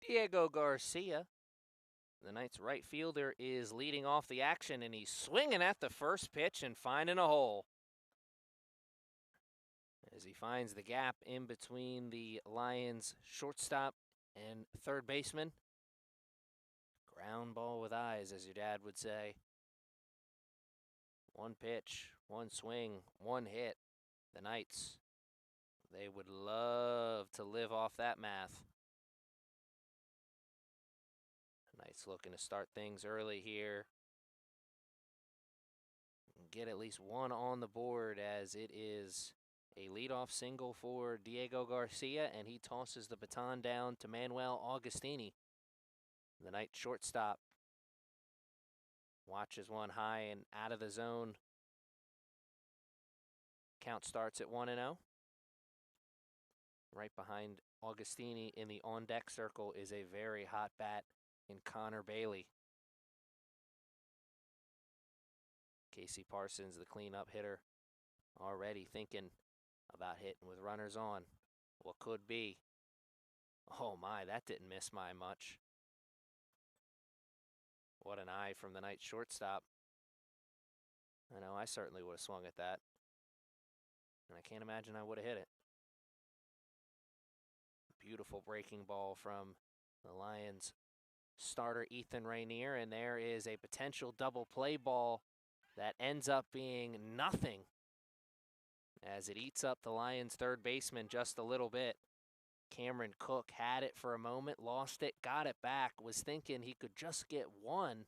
Diego Garcia, the Knights' right fielder, is leading off the action, and he's swinging at the first pitch and finding a hole. As he finds the gap in between the Lions' shortstop and third baseman. Ground ball with eyes, as your dad would say. One pitch, one swing, one hit. The Knights, they would love to live off that math. Knights looking to start things early here. Get at least one on the board, as it is a leadoff single for Diego Garcia, and he tosses the baton down to Manuel Augustini. The Knights shortstop watches one high and out of the zone. Count starts at 1-0. Right behind Augustini in the on-deck circle is a very hot bat in Connor Bailey. Casey Parsons, the cleanup hitter, already thinking about hitting with runners on. What could be? Oh my, that didn't miss by much. What an eye from the Knights shortstop. I know I certainly would have swung at that. And I can't imagine I would have hit it. Beautiful breaking ball from the Lions starter Ethan Rainier, and there is a potential double play ball that ends up being nothing, as it eats up the Lions third baseman just a little bit. Cameron Cook had it for a moment, lost it, got it back, was thinking he could just get one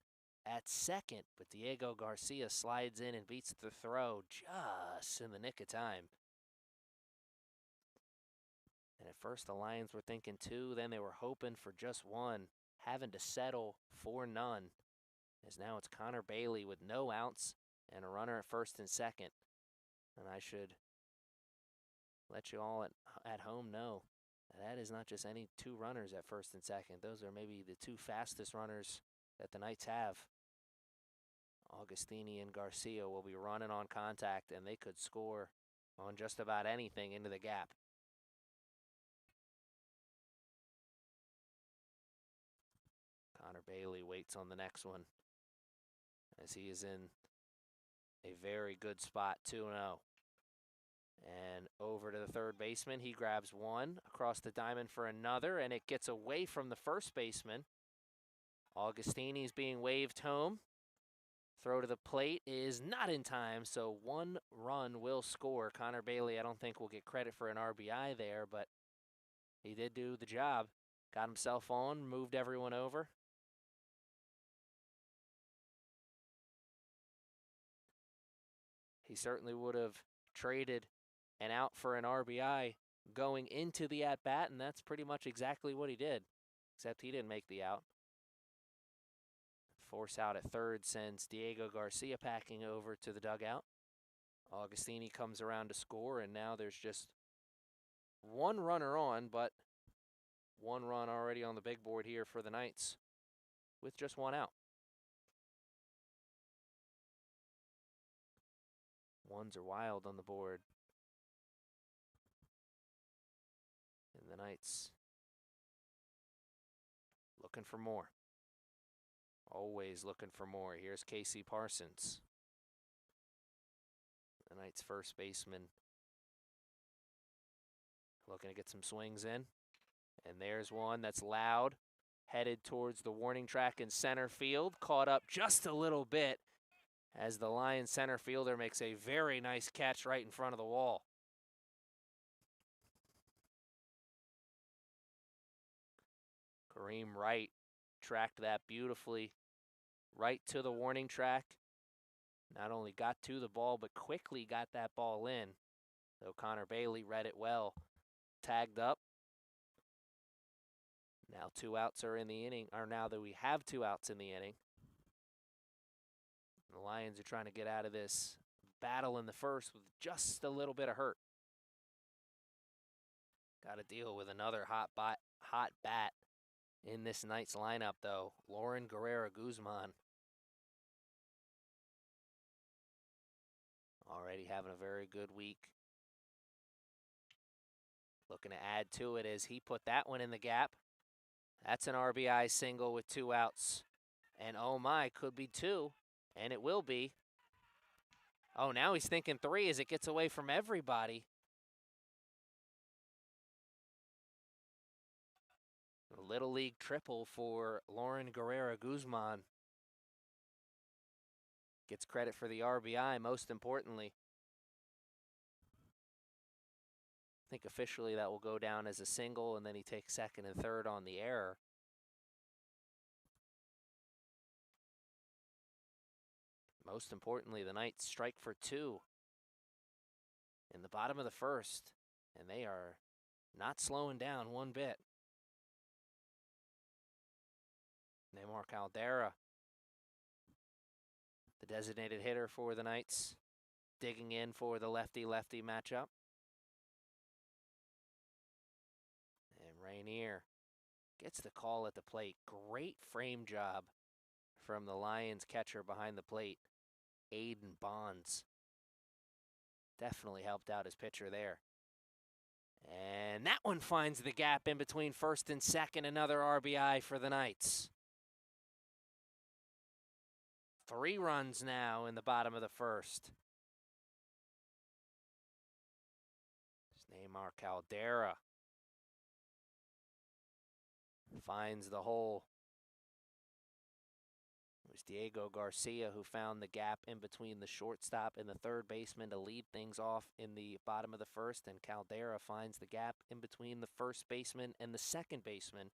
at second, but Diego Garcia slides in and beats the throw just in the nick of time. And at first the Lions were thinking two, then they were hoping for just one, having to settle for none. As now it's Connor Bailey with no outs and a runner at first and second. And I should let you all at home know that is not just any two runners at first and second. Those are maybe the two fastest runners that the Knights have. Augustini and Garcia will be running on contact, and they could score on just about anything into the gap. Connor Bailey waits on the next one, as he is in a very good spot, 2-0. And over to the third baseman, he grabs one, across the diamond for another, and it gets away from the first baseman. Augustini's being waved home. Throw to the plate is not in time, so one run will score. Connor Bailey, I don't think will get credit for an RBI there, but he did do the job. Got himself on, moved everyone over. He certainly would have traded an out for an RBI going into the at-bat, and that's pretty much exactly what he did, except he didn't make the out. Force out at third sends Diego Garcia packing over to the dugout. Augustini comes around to score, and now there's just one runner on, but one run already on the big board here for the Knights with just one out. Ones are wild on the board. And the Knights looking for more. Always looking for more. Here's Casey Parsons, the Knights' first baseman, looking to get some swings in. And there's one that's loud, headed towards the warning track in center field. Caught up just a little bit as the Lions center fielder makes a very nice catch right in front of the wall. Kareem Wright tracked that beautifully right to the warning track. Not only got to the ball, but quickly got that ball in. So Connor Bailey read it well. Tagged up. Now 2 outs are in the inning, or now that we have 2 outs in the inning. The Lions are trying to get out of this battle in the first with just a little bit of hurt. Got to deal with another hot bat in this Knights lineup, though. Lauren Guerrero Guzman. Already having a very good week. Looking to add to it as he put that one in the gap. That's an RBI single with 2 outs. And oh my, could be 2. And it will be. Oh, now he's thinking 3 as it gets away from everybody. A Little League triple for Lauren Guerrera Guzman. Gets credit for the RBI, most importantly. I think officially that will go down as a single, and then he takes second and third on the error. Most importantly, the Knights strike for 2 in the bottom of the first, and they are not slowing down one bit. Neymar Caldera, the designated hitter for the Knights, digging in for the lefty-lefty matchup. And Rainier gets the call at the plate. Great frame job from the Lions catcher behind the plate, Aiden Bonds. Definitely helped out his pitcher there. And that one finds the gap in between first and second. Another RBI for the Knights. 3 runs now in the bottom of the first. It's Neymar Caldera. Finds the hole. It was Diego Garcia who found the gap in between the shortstop and the third baseman to lead things off in the bottom of the first, and Caldera finds the gap in between the first baseman and the second baseman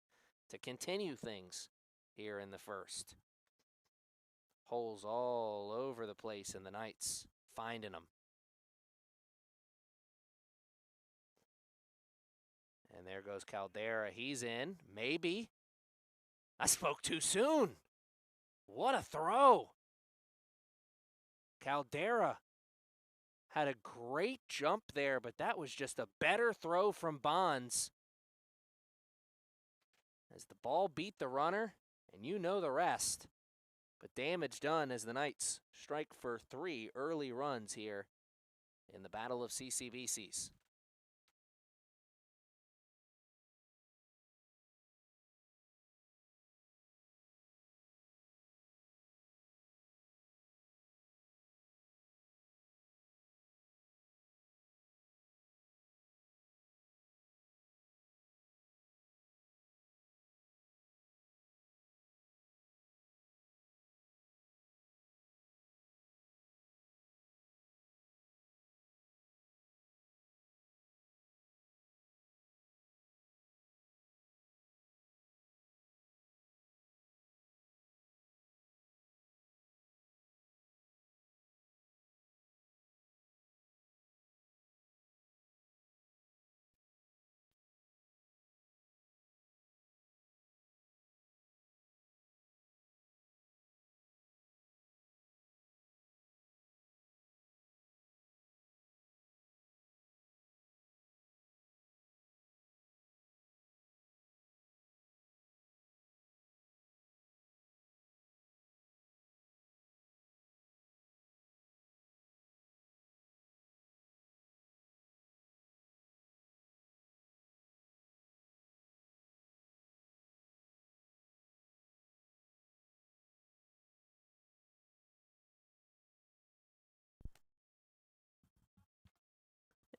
to continue things here in the first. Holes all over the place, and the Knights finding them. And there goes Caldera. He's in. Maybe. I spoke too soon. What a throw. Caldera had a great jump there, but that was just a better throw from Bonds. As the ball beat the runner, and you know the rest. But damage done as the Knights strike for 3 early runs here in the Battle of CCBCs.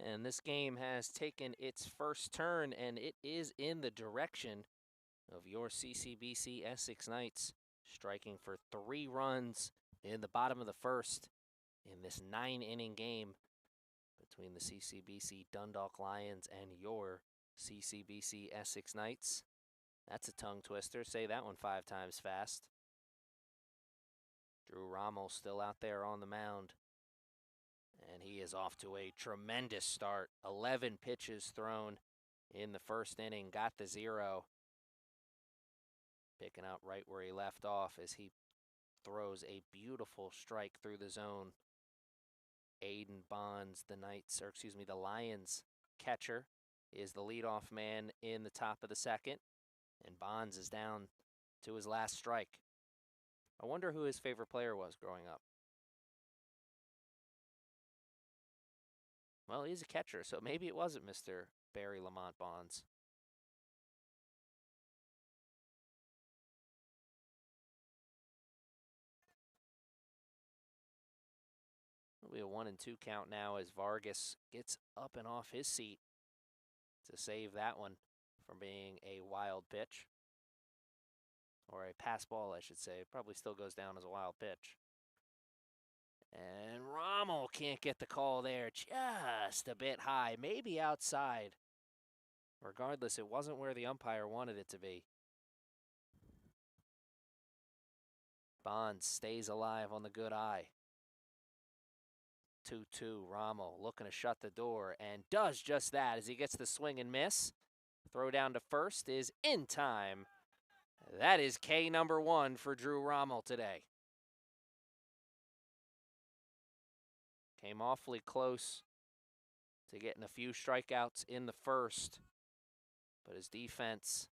And this game has taken its first turn, and it is in the direction of your CCBC Essex Knights, striking for 3 runs in the bottom of the first in this 9-inning game between the CCBC Dundalk Lions and your CCBC Essex Knights. That's a tongue twister. Say that one 5 times fast. Drew Rommel still out there on the mound. And he is off to a tremendous start. 11 pitches thrown in the first inning. Got the 0. Picking up right where he left off as he throws a beautiful strike through the zone. Aiden Bonds, the Lions catcher, is the leadoff man in the top of the second. And Bonds is down to his last strike. I wonder who his favorite player was growing up. Well, he's a catcher, so maybe it wasn't Mr. Barry Lamont Bonds. It'll be a 1-2 count now as Vargas gets up and off his seat to save that one from being a wild pitch. Or a pass ball, I should say. Probably still goes down as a wild pitch. And Rommel can't get the call there. Just a bit high, maybe outside. Regardless, it wasn't where the umpire wanted it to be. Bonds stays alive on the good eye. 2-2, Rommel looking to shut the door and does just that as he gets the swing and miss. Throw down to first is in time. That is K number 1 for Drew Rommel today. Came awfully close to getting a few strikeouts in the first, but his defense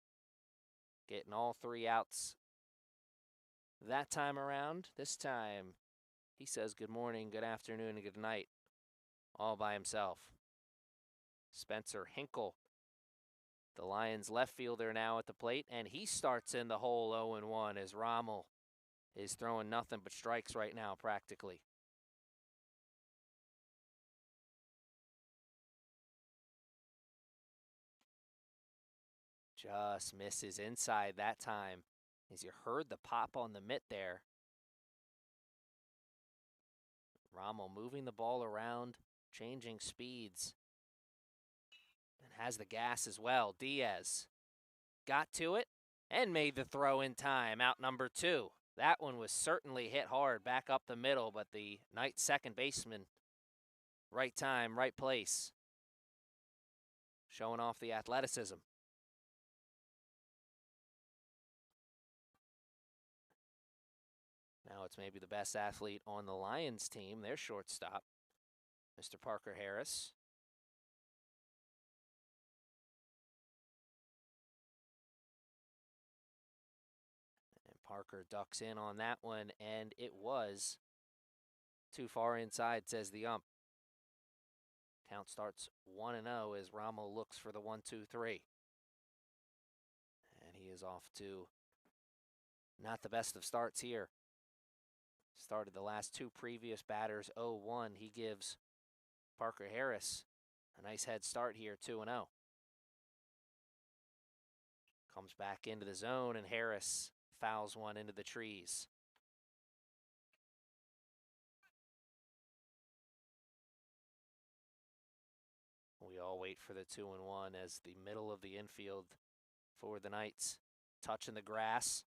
getting all 3 outs that time around. This time, he says good morning, good afternoon, and good night all by himself. Spencer Hinkle, the Lions left fielder now at the plate, and he starts in the hole 0-1 as Rommel is throwing nothing but strikes right now practically. Just misses inside that time as you heard the pop on the mitt there. Rommel moving the ball around, changing speeds, and has the gas as well. Diaz got to it and made the throw in time, out number 2. That one was certainly hit hard back up the middle, but the Knights second baseman, right time, right place, showing off the athleticism. Now it's maybe the best athlete on the Lions team, their shortstop, Mr. Parker Harris. And Parker ducks in on that one, and it was too far inside, says the ump. Count starts 1-0 as Rommel looks for the 1-2-3. And he is off to not the best of starts here. Started the last 2 previous batters 0-1. He gives Parker Harris a nice head start here, 2-0. Comes back into the zone, and Harris fouls one into the trees. We all wait for the 2-1 as the middle of the infield for the Knights touching the grass,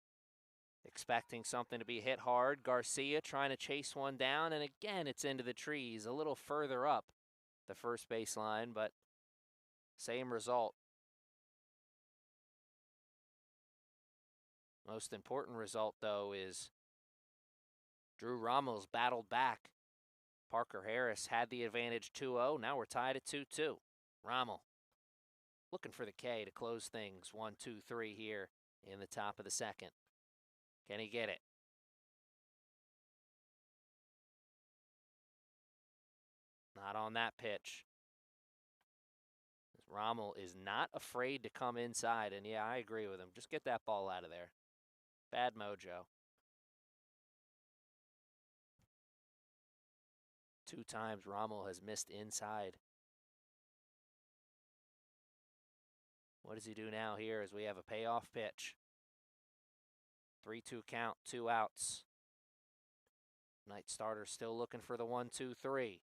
expecting something to be hit hard. Garcia trying to chase one down, and again it's into the trees, a little further up the first baseline, but same result. Most important result, though, is Drew Rommel's battled back. Parker Harris had the advantage 2-0. Now we're tied at 2-2. Rommel looking for the K to close things 1-2-3 here in the top of the second. Can he get it? Not on that pitch. Rommel is not afraid to come inside, and yeah, I agree with him. Just get that ball out of there. Bad mojo. 2 times Rommel has missed inside. What does he do now here as we have a payoff pitch? 3-2 count, 2 outs. Knight starter still looking for the 1-2-3.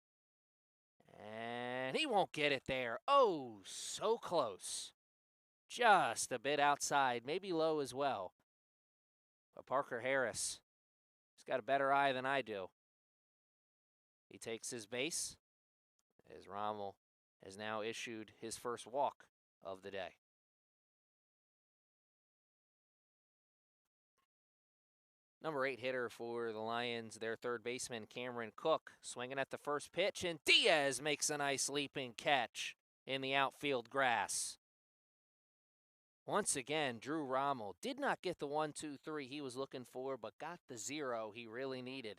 And he won't get it there. Oh, so close. Just a bit outside, maybe low as well. But Parker Harris, he's got a better eye than I do. He takes his base as Rommel has now issued his first walk of the day. Number 8 hitter for the Lions, their third baseman, Cameron Cook, swinging at the first pitch, and Diaz makes a nice leaping catch in the outfield grass. Once again, Drew Rommel did not get the 1-2-3 he was looking for, but got the 0 he really needed.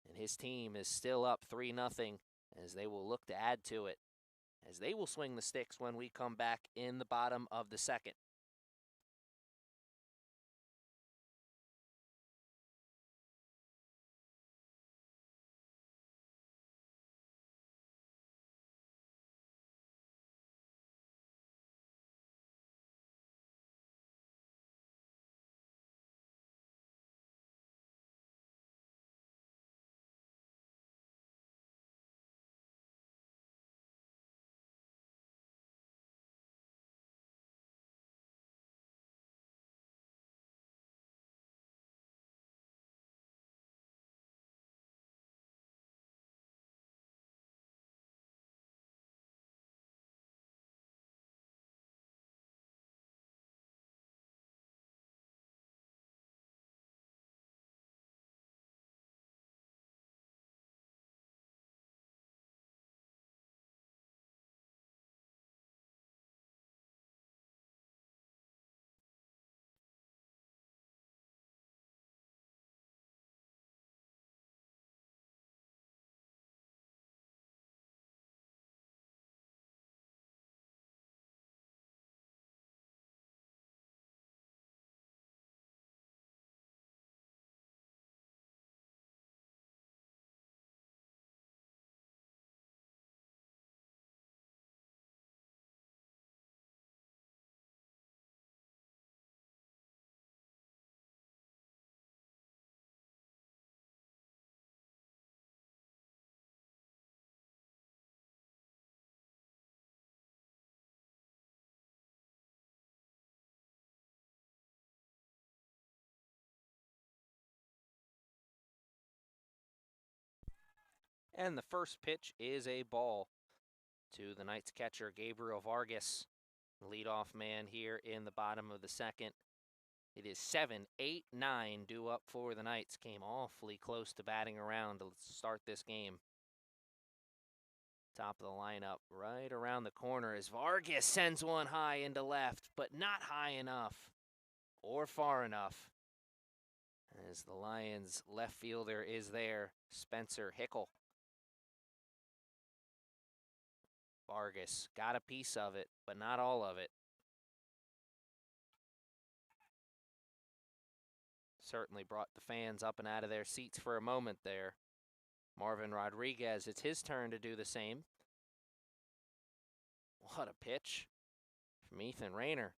And his team is still up 3-0 as they will look to add to it, as they will swing the sticks when we come back in the bottom of the second. And the first pitch is a ball to the Knights catcher, Gabriel Vargas, leadoff man here in the bottom of the second. It is 7-8-9 due up for the Knights. Came awfully close to batting around to start this game. Top of the lineup, right around the corner as Vargas sends one high into left, but not high enough or far enough. As the Lions left fielder is there, Spencer Hickel. Vargas got a piece of it, but not all of it. Certainly brought the fans up and out of their seats for a moment there. Marvin Rodriguez, it's his turn to do the same. What a pitch from Ethan Rayner.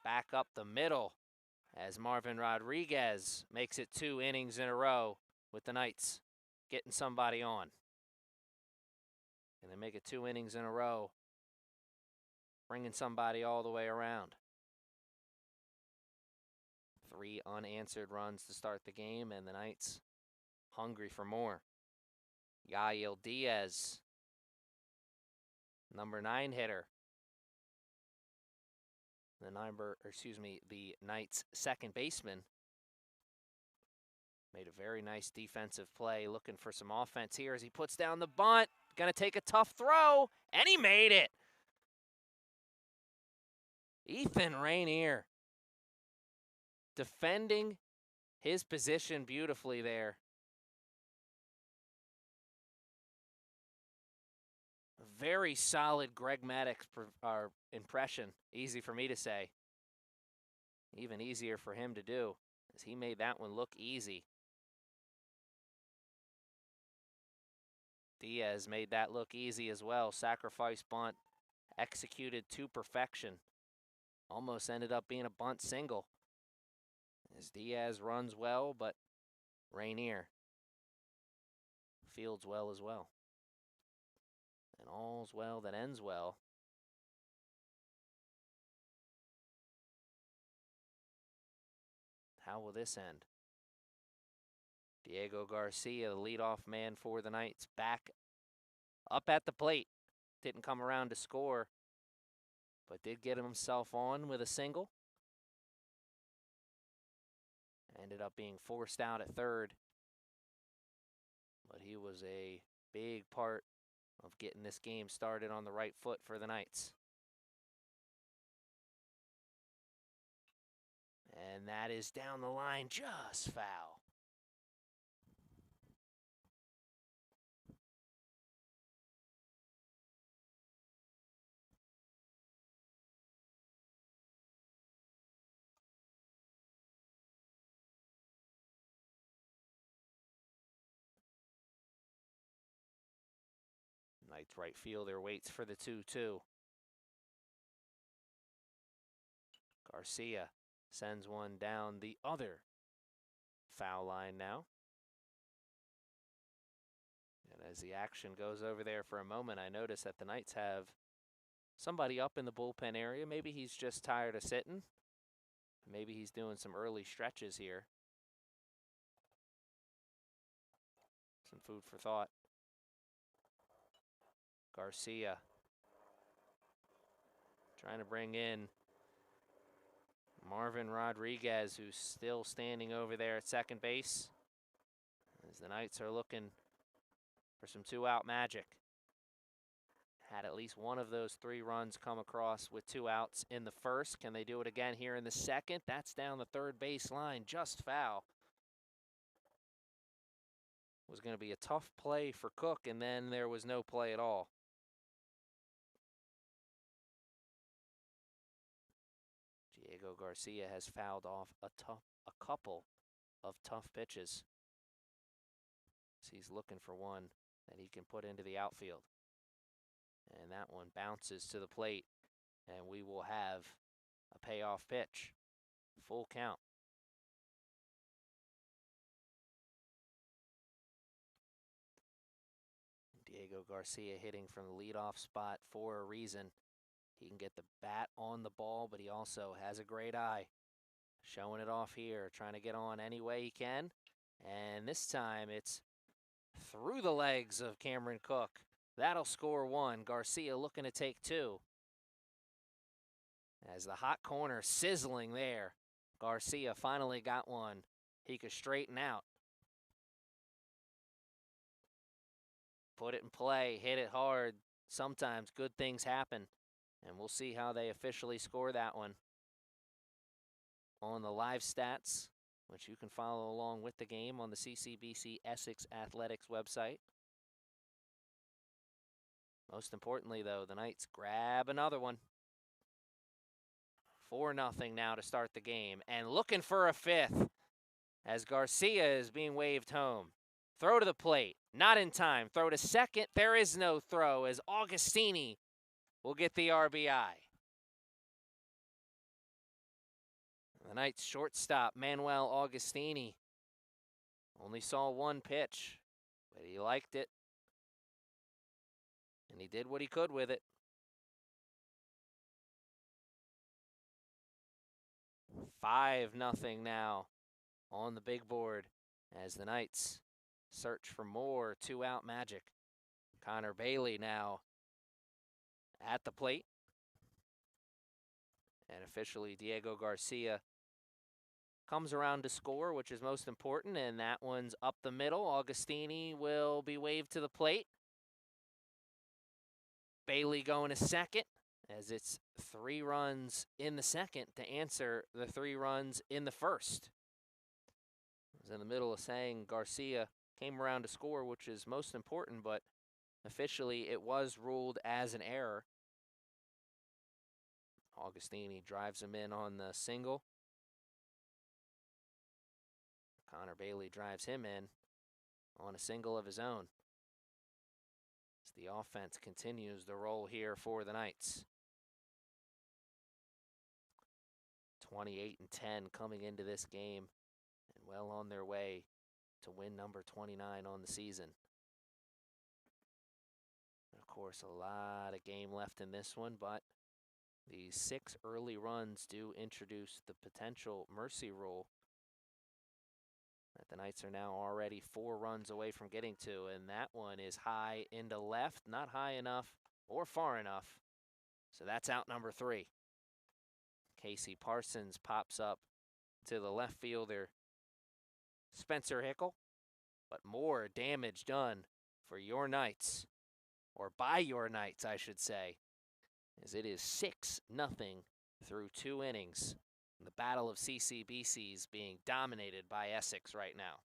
Back up the middle as Marvin Rodriguez makes it 2 innings in a row with the Knights getting somebody on. And they make it 2 innings in a row, bringing somebody all the way around. 3 unanswered runs to start the game, and the Knights hungry for more. Yael Diaz, number 9 hitter. The Knights' second baseman made a very nice defensive play, looking for some offense here as he puts down the bunt. Gonna take a tough throw, and he made it. Ethan Rayner defending his position beautifully there. Very solid Greg Maddox impression. Easy for me to say. Even easier for him to do, as he made that one look easy. Diaz made that look easy as well. Sacrifice bunt executed to perfection. Almost ended up being a bunt single. As Diaz runs well, but Rayner fields well as well. And all's well that ends well. How will this end? Diego Garcia, the leadoff man for the Knights, back up at the plate. Didn't come around to score, but did get himself on with a single. Ended up being forced out at third, but he was a big part of getting this game started on the right foot for the Knights. And that is down the line, just foul. Knights right fielder waits for the 2-2. Garcia sends one down the other foul line now. And as the action goes over there for a moment, I notice that the Knights have somebody up in the bullpen area. Maybe he's just tired of sitting. Maybe he's doing some early stretches here. Some food for thought. Garcia trying to bring in Marvin Rodriguez, who's still standing over there at second base, as the Knights are looking for some 2-out magic. Had at least one of those 3 runs come across with 2 outs in the first. Can they do it again here in the second? That's down the third base line, just foul. Was going to be a tough play for Cook, and then there was no play at all. Diego Garcia has fouled off a couple of tough pitches. So he's looking for one that he can put into the outfield. And that one bounces to the plate, and we will have a payoff pitch. Full count. Diego Garcia hitting from the leadoff spot for a reason. He can get the bat on the ball, but he also has a great eye. showing it off here, trying to get on any way he can. And this time it's through the legs of Cameron Cook. That'll score one. Garcia looking to take two. As the hot corner sizzling there, Garcia finally got one he could straighten out. Put it in play, hit it hard. Sometimes good things happen, and we'll see how they officially score that one. On the live stats, which you can follow along with the game on the CCBC Essex Athletics website. Most importantly, though, the Knights grab another one. 4-0 now to start the game, and looking for a fifth as Garcia is being waved home. Throw to the plate, not in time. Throw to second, there is no throw as Augustini will get the RBI. The Knights shortstop, Manuel Augustini, only saw one pitch, but he liked it, and he did what he could with it. 5-0 now on the big board as the Knights search for more two-out magic. Connor Bailey now at the plate. And officially Diego Garcia comes around to score, which is most important, and that one's up the middle. Augustini will be waved to the plate. Bailey going to second, as it's 3 runs in the second to answer the 3 runs in the first. I was in the middle of saying Garcia came around to score, which is most important, but officially it was ruled as an error. Augustini drives him in on the single. Connor Bailey drives him in on a single of his own. As the offense continues to roll here for the Knights. 28-10 coming into this game, and well on their way to win number 29 on the season. And of course, a lot of game left in this one, but the 6 early runs do introduce the potential mercy rule that the Knights are now already 4 runs away from getting to, and that one is high into left, not high enough or far enough. So that's out number 3. Casey Parsons pops up to the left fielder, Spencer Hickle, but more damage done for your Knights, or by your Knights, I should say, as it is 6-0 through 2 innings. The battle of CCBCs being dominated by Essex right now.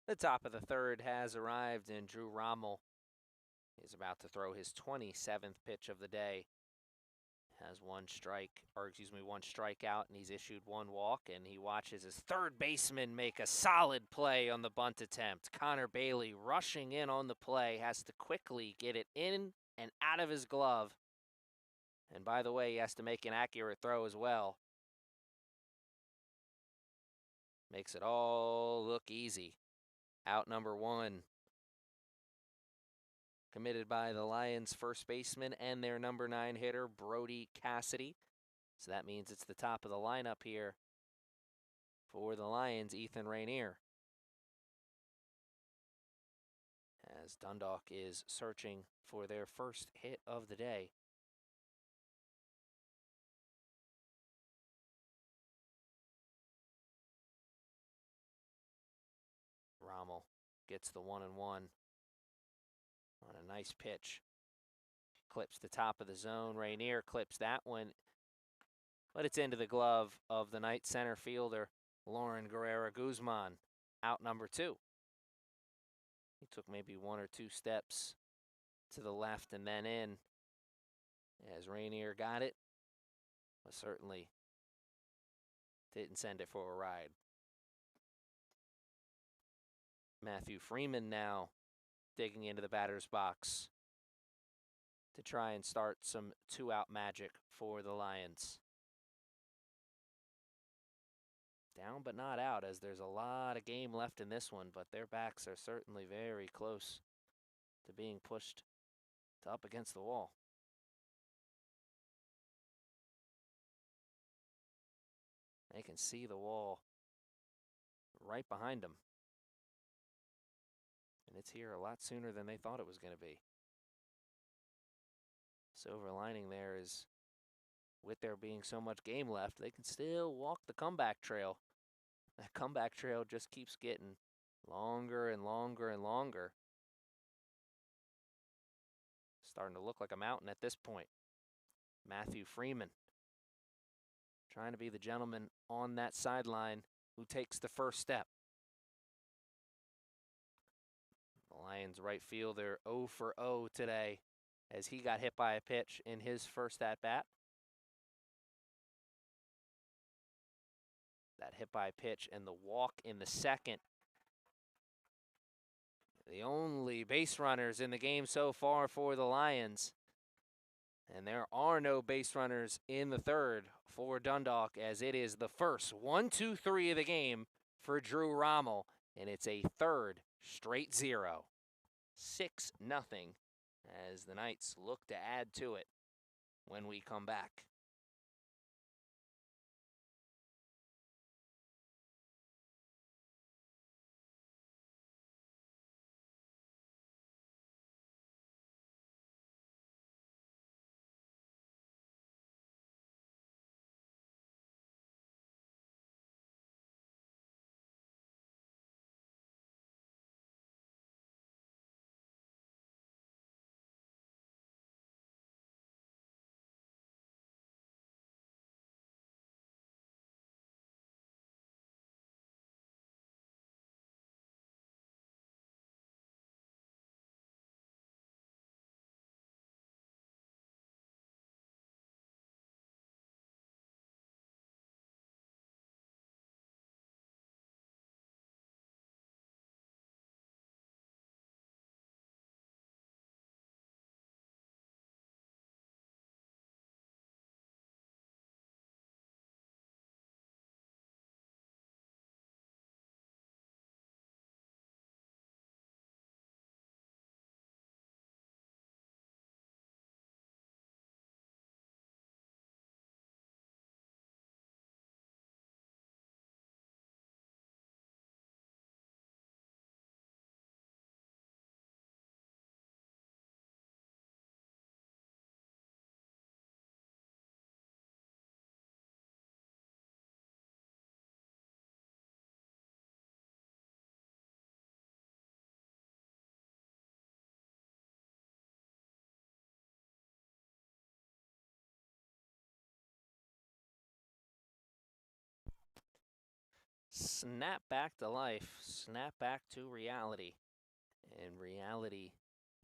The top of the third has arrived, and Drew Rommel is about to throw his 27th pitch of the day. Has one strikeout, and he's issued one walk, and he watches his third baseman make a solid play on the bunt attempt. Connor Bailey rushing in on the play, has to quickly get it in and out of his glove. And by the way, he has to make an accurate throw as well. Makes it all look easy. Out number one. Committed by the Lions first baseman and their number 9 hitter, Brody Cassidy. So that means it's the top of the lineup here for the Lions, Ethan Rainier. As Dundalk is searching for their first hit of the day. Rommel gets the 1-1 on a nice pitch. Clips the top of the zone. Rainier clips that one, but it's into the glove of the night center fielder, Lauren Guerrera Guzman. Out number 2. He took maybe 1 or 2 steps to the left and then in as Rainier got it, but certainly didn't send it for a ride. Matthew Freeman now digging into the batter's box to try and start some 2-out magic for the Lions. Down but not out, as there's a lot of game left in this one, but their backs are certainly very close to being pushed to up against the wall. They can see the wall right behind them. And it's here a lot sooner than they thought it was going to be. Silver lining there is, with there being so much game left, they can still walk the comeback trail. That comeback trail just keeps getting longer and longer and longer. Starting to look like a mountain at this point. Matthew Freeman trying to be the gentleman on that sideline who takes the first step. The Lions right fielder 0 for 0 today as he got hit by a pitch in his first at-bat. That hit by pitch and the walk in the second. The only base runners in the game so far for the Lions. And there are no base runners in the third for Dundalk, as it is the first 1-2-3 of the game for Drew Rommel, and it's a third straight 0. 6-0 as the Knights look to add to it when we come back. Snap back to life, snap back to reality. And reality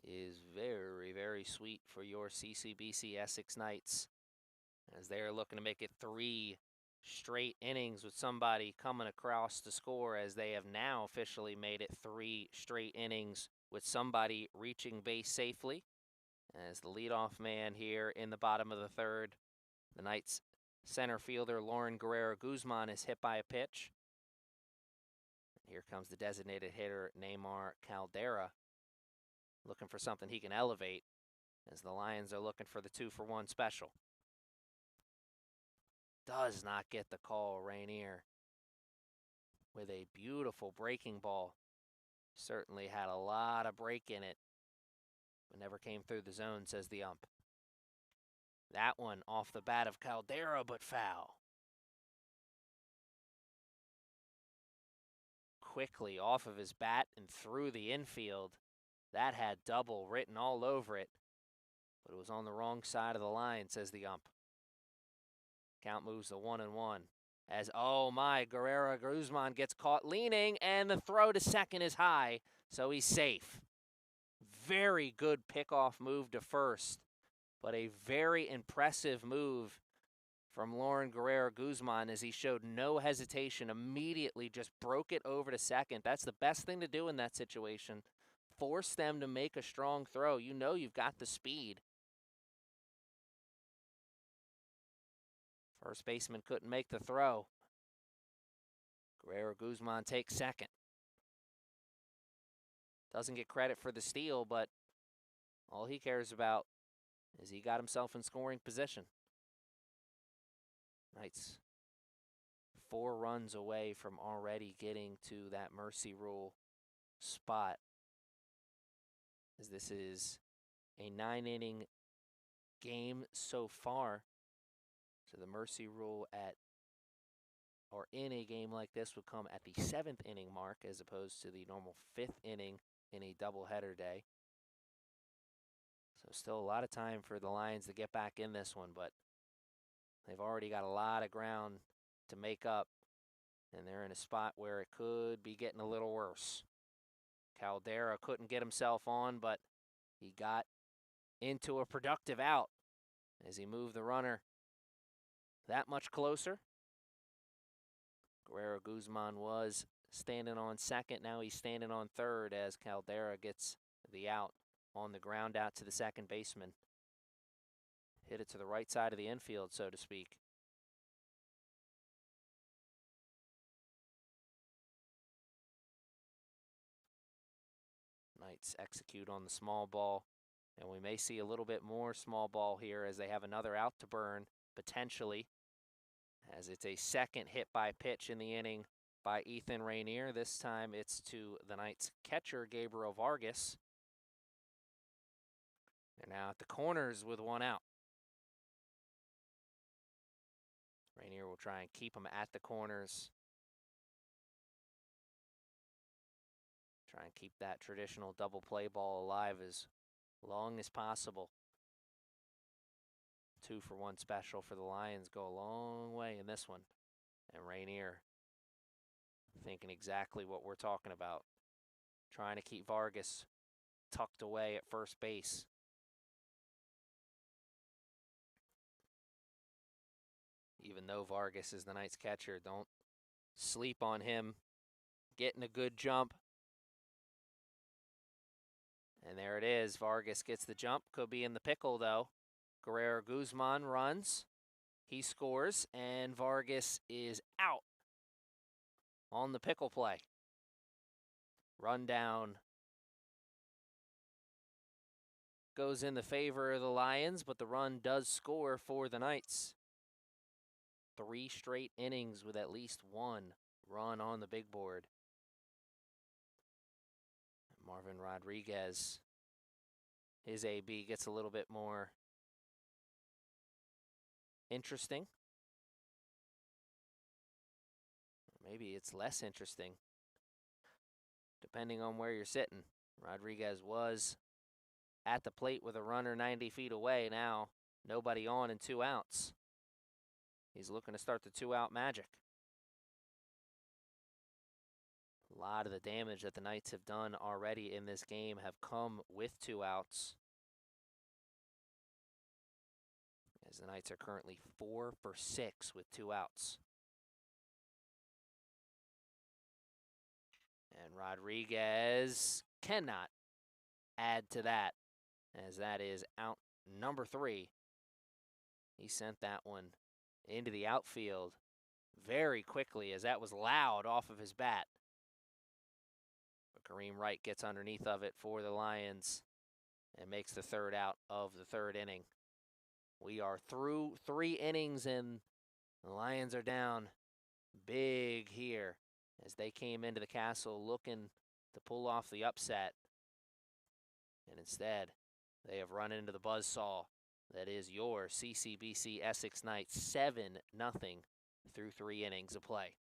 is very, very sweet for your CCBC Essex Knights. as they're looking to make it 3 straight innings with somebody coming across to score, as they have now officially made it 3 straight innings with somebody reaching base safely. As the leadoff man here in the bottom of the third, the Knights center fielder Lauren Guerrero Guzman is hit by a pitch. Here comes the designated hitter Neymar Caldera, looking for something he can elevate, as the Lions are looking for the 2-for-1 special. Does not get the call, Rainier, with a beautiful breaking ball. Certainly had a lot of break in it, but never came through the zone, says the ump. That one off the bat of Caldera, but foul. Quickly off of his bat and through the infield. That had double written all over it, but it was on the wrong side of the line, says the ump. Count moves to 1-1. As, oh my, Guerrero Guzman gets caught leaning, and the throw to second is high, so he's safe. Very good pickoff move to first, but a very impressive move from Lauren Guerrero Guzman, as he showed no hesitation, immediately just broke it over to second. That's the best thing to do in that situation. Force them to make a strong throw. You know you've got the speed. First baseman couldn't make the throw. Guerrero Guzman takes second. Doesn't get credit for the steal, but all he cares about is he got himself in scoring position. Knights 4 runs away from already getting to that mercy rule spot, as this is a 9-inning game so far. So the mercy rule in a game like this would come at the 7th inning mark, as opposed to the normal 5th inning in a doubleheader day. So still a lot of time for the Lions to get back in this one, but they've already got a lot of ground to make up, and they're in a spot where it could be getting a little worse. Caldera couldn't get himself on, but he got into a productive out as he moved the runner that much closer. Guerrero Guzman was standing on second. Now he's standing on third as Caldera gets the out on the ground out to the second baseman. Hit it to the right side of the infield, so to speak. Knights execute on the small ball, and we may see a little bit more small ball here as they have another out to burn, potentially, as it's a second hit by pitch in the inning by Ethan Rainier. This time it's to the Knights catcher, Gabriel Vargas. They're now at the corners with 1 out. Rainier will try and keep them at the corners. Try and keep that traditional double play ball alive as long as possible. 2-for-1 special for the Lions go a long way in this one. And Rainier thinking exactly what we're talking about. Trying to keep Vargas tucked away at first base. Even though Vargas is the Knights catcher, don't sleep on him getting a good jump. And there it is. Vargas gets the jump. Could be in the pickle, though. Guerrero Guzman runs. He scores, and Vargas is out on the pickle play. Run down goes in the favor of the Lions, but the run does score for the Knights. 3 straight innings with at least 1 run on the big board. Marvin Rodriguez, his AB gets a little bit more interesting. Maybe it's less interesting, depending on where you're sitting. Rodriguez was at the plate with a runner 90 feet away. Now nobody on and 2 outs. He's looking to start the 2-out magic. A lot of the damage that the Knights have done already in this game have come with 2 outs. as the Knights are currently 4 for 6 with 2 outs. And Rodriguez cannot add to that, as that is out number 3. He sent that one into the outfield very quickly, as that was loud off of his bat. But Kareem Wright gets underneath of it for the Lions and makes the 3rd out of the 3rd inning. We are through 3 innings, and the Lions are down big here, as they came into the Castle looking to pull off the upset. And instead, they have run into the buzzsaw that is your CCBC Essex Knights, 7-0 through 3 innings of play.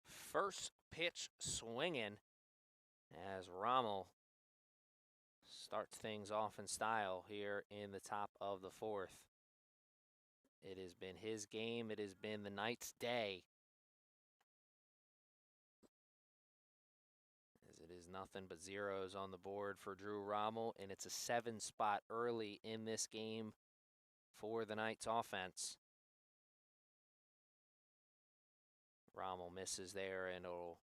First pitch swinging as Rommel starts things off in style here in the top of the 4th. It has been his game. It has been the Knights' day, as it is nothing but zeros on the board for Drew Rommel, and it's a 7 spot early in this game for the Knights offense. Rommel misses there, and it'll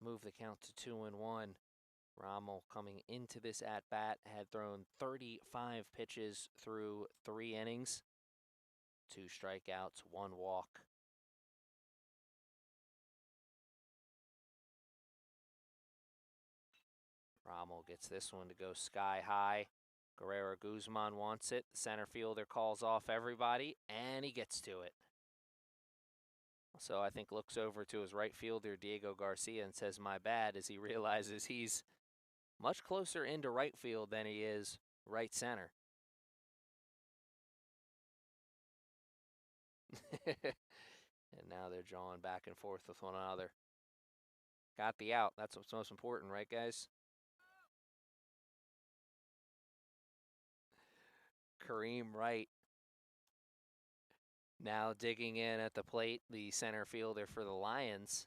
move the count to 2-1. Rommel, coming into this at-bat, had thrown 35 pitches through 3 innings, 2 strikeouts, 1 walk. Rommel gets this one to go sky high. Guerrero Guzman wants it. The center fielder calls off everybody, and he gets to it. So I think looks over to his right fielder, Diego Garcia, and says, "My bad," as he realizes he's much closer into right field than he is right center. And now they're jawing back and forth with one another. Got the out. That's what's most important, right, guys? Kareem Wright now digging in at the plate, the center fielder for the Lions.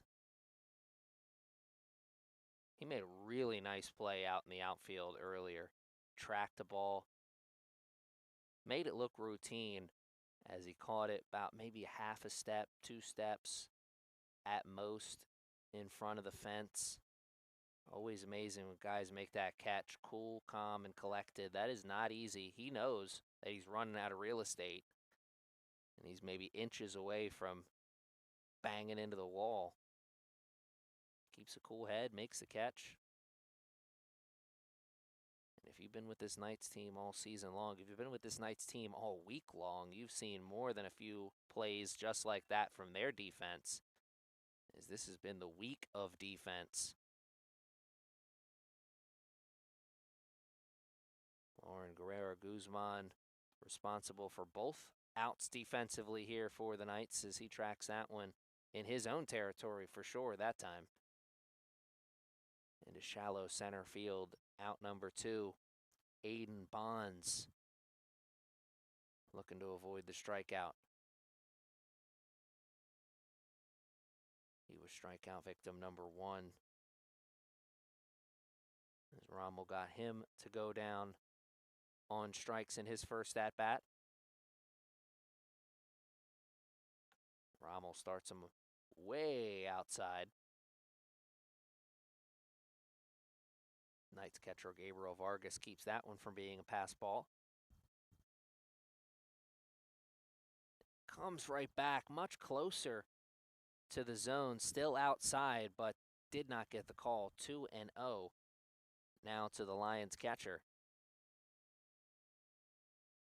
He made a really nice play out in the outfield earlier. Tracked the ball. Made it look routine as he caught it about maybe half a step, 2 steps at most in front of the fence. Always amazing when guys make that catch. Cool, calm, and collected. That is not easy. He knows that he's running out of real estate, and he's maybe inches away from banging into the wall. Keeps a cool head, makes the catch. And if you've been with this Knights team all season long, if you've been with this Knights team all week long, you've seen more than a few plays just like that from their defense, as this has been the week of defense. Lauren Guerrero Guzman responsible for both outs defensively here for the Knights, as he tracks that one in his own territory for sure that time. Into shallow center field, out number 2, Aiden Bonds, looking to avoid the strikeout. He was strikeout victim number 1. As Rommel got him to go down on strikes in his first at-bat. Rommel starts him way outside. Knights catcher Gabriel Vargas keeps that one from being a pass ball. Comes right back, much closer to the zone, still outside, but did not get the call. 2-0 now to the Lions catcher.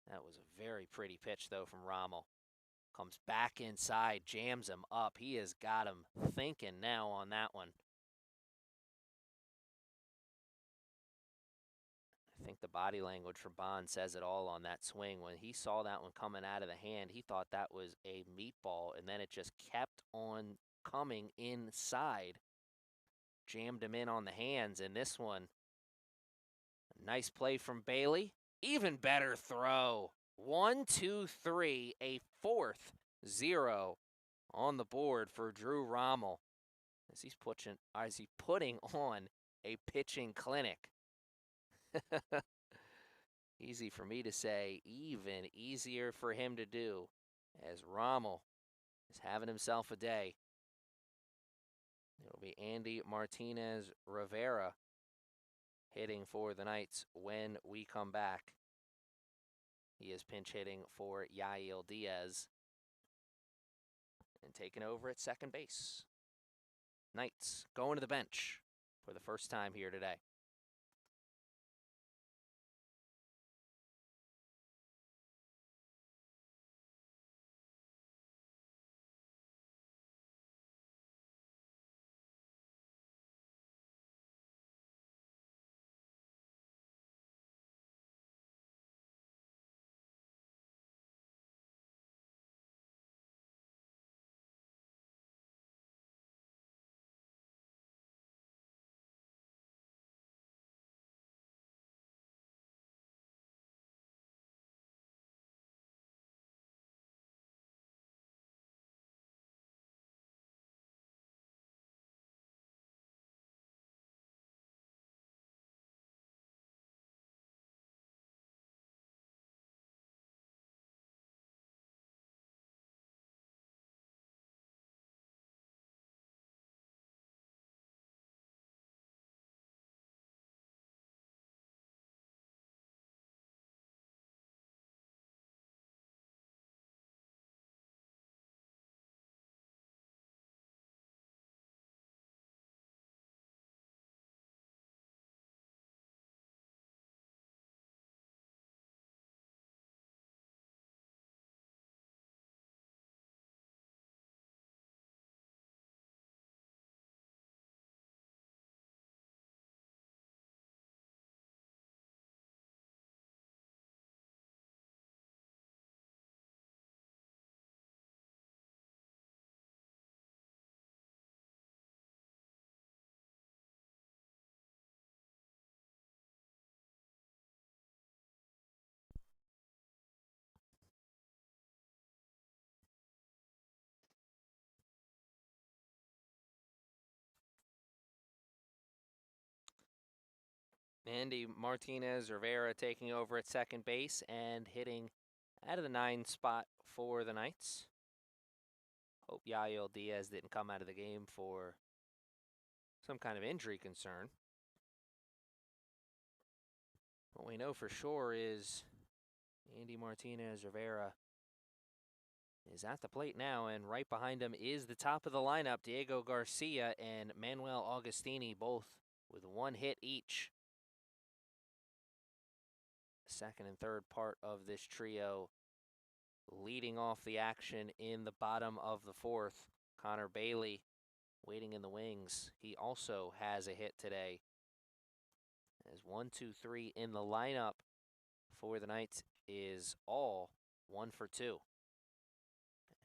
That was a very pretty pitch, though, from Rommel. Comes back inside, jams him up. He has got him thinking now on that one. I think the body language from Bond says it all on that swing. When he saw that one coming out of the hand, he thought that was a meatball, and then it just kept on coming inside. Jammed him in on the hands, and this one, nice play from Bailey. Even better throw. 1, 2, 3, a 4th 0 on the board for Drew Rommel as he's putting on a pitching clinic. Easy for me to say, even easier for him to do, as Rommel is having himself a day. It'll be Andy Martinez Rivera hitting for the Knights when we come back. He is pinch hitting for Yael Diaz and taking over at second base. Knights going to the bench for the first time here today. Andy Martinez Rivera taking over at second base and hitting out of the 9 spot for the Knights. Hope Yael Diaz didn't come out of the game for some kind of injury concern. What we know for sure is Andy Martinez Rivera is at the plate now, and right behind him is the top of the lineup, Diego Garcia and Manuel Augustini, both with 1 hit each. Second and third part of this trio leading off the action in the bottom of the 4th. Connor Bailey waiting in the wings. He also has a hit today. As 1, 2, 3 in the lineup for the Knights is all 1 for 2.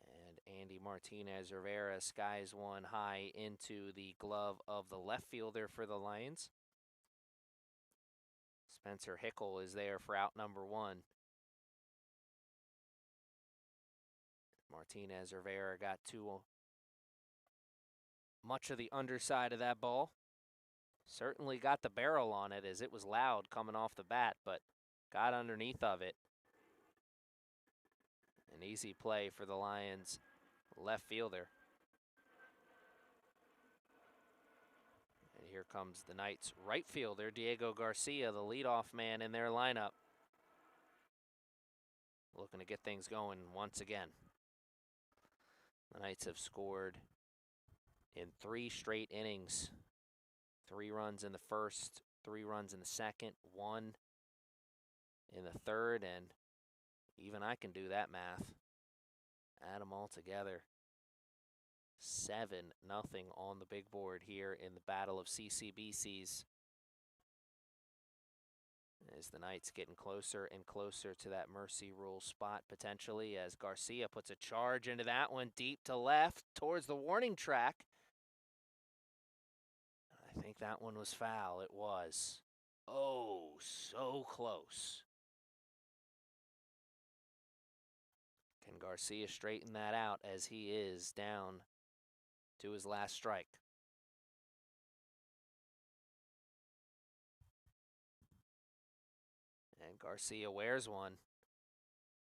And Andy Martinez Rivera skies one high into the glove of the left fielder for the Lions. Spencer Hickel is there for out number 1. Martinez Rivera got to much of the underside of that ball. Certainly got the barrel on it as it was loud coming off the bat, but got underneath of it. An easy play for the Lions left fielder. And here comes the Knights right fielder, Diego Garcia, the leadoff man in their lineup. Looking to get things going once again. The Knights have scored in 3 straight innings. 3 runs in the first, 3 runs in the second, 1 in the third, and even I can do that math. Add them all together. 7-0 on the big board here in the Battle of CCBCs. As the Knights getting closer and closer to that mercy rule spot potentially, as Garcia puts a charge into that one deep to left towards the warning track. I think that one was foul. It was. Oh, so close. Can Garcia straighten that out as he is down to his last strike? And Garcia wears one.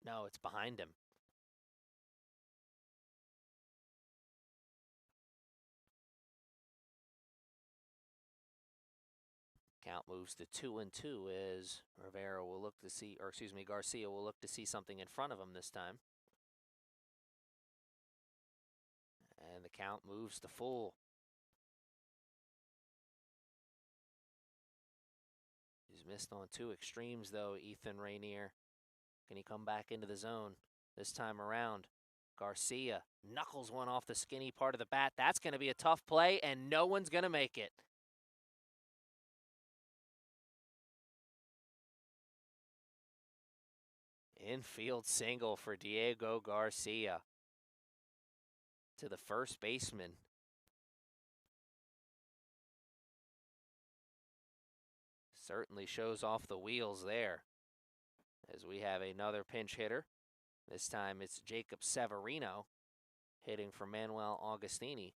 No, it's behind him. Count moves to 2-2 as Rivera will look to see, or excuse me, Garcia will look to see something in front of him this time. And the count moves to full. He's missed on 2 extremes though, Ethan Rainier. Can he come back into the zone this time around? Garcia knuckles one off the skinny part of the bat. That's going to be a tough play, and no one's going to make it. Infield single for Diego Garcia to the first baseman. Certainly shows off the wheels there. As we have another pinch hitter. This time it's Jacob Severino hitting for Manuel Augustini.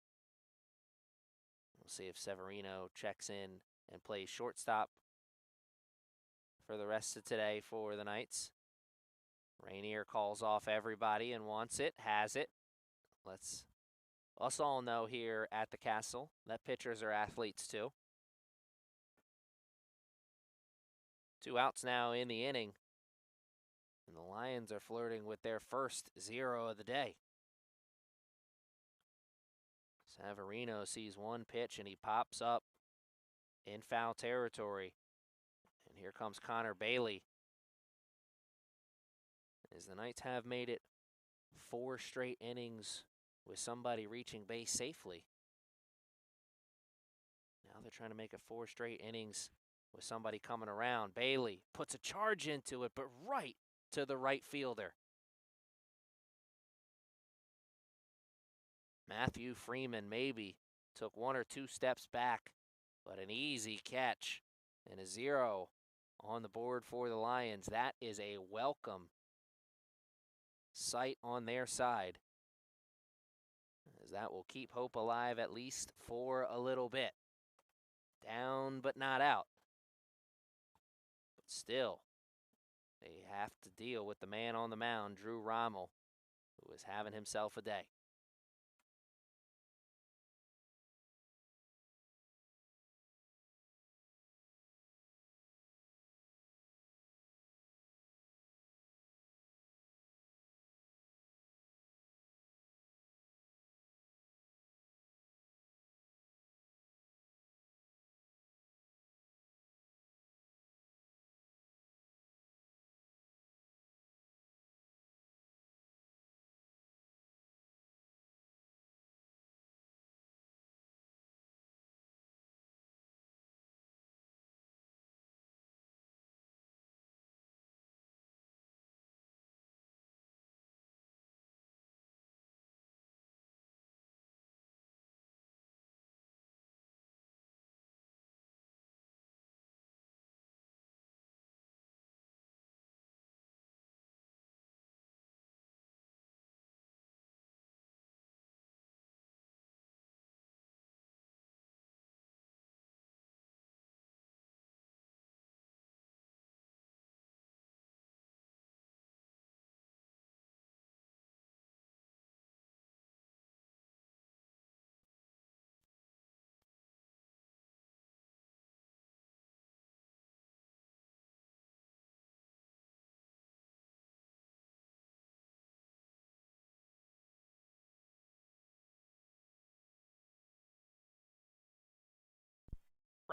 We'll see if Severino checks in and plays shortstop for the rest of today for the Knights. Rainier calls off everybody and wants it, has it. Let's us all know here at the Castle that pitchers are athletes too. 2 outs now in the inning. And the Lions are flirting with their first 0 of the day. Severino sees one pitch and he pops up in foul territory. And here comes Connor Bailey. As the Knights have made it 4 straight innings with somebody reaching base safely. Now they're trying to make it 4 straight innings with somebody coming around. Bailey puts a charge into it, but right to the right fielder. Matthew Freeman maybe took 1 or 2 steps back, but an easy catch and a 0 on the board for the Lions. That is a welcome sight on their side, as that will keep hope alive at least for a little bit. Down but not out. But still, they have to deal with the man on the mound, Drew Rommel, who is having himself a day.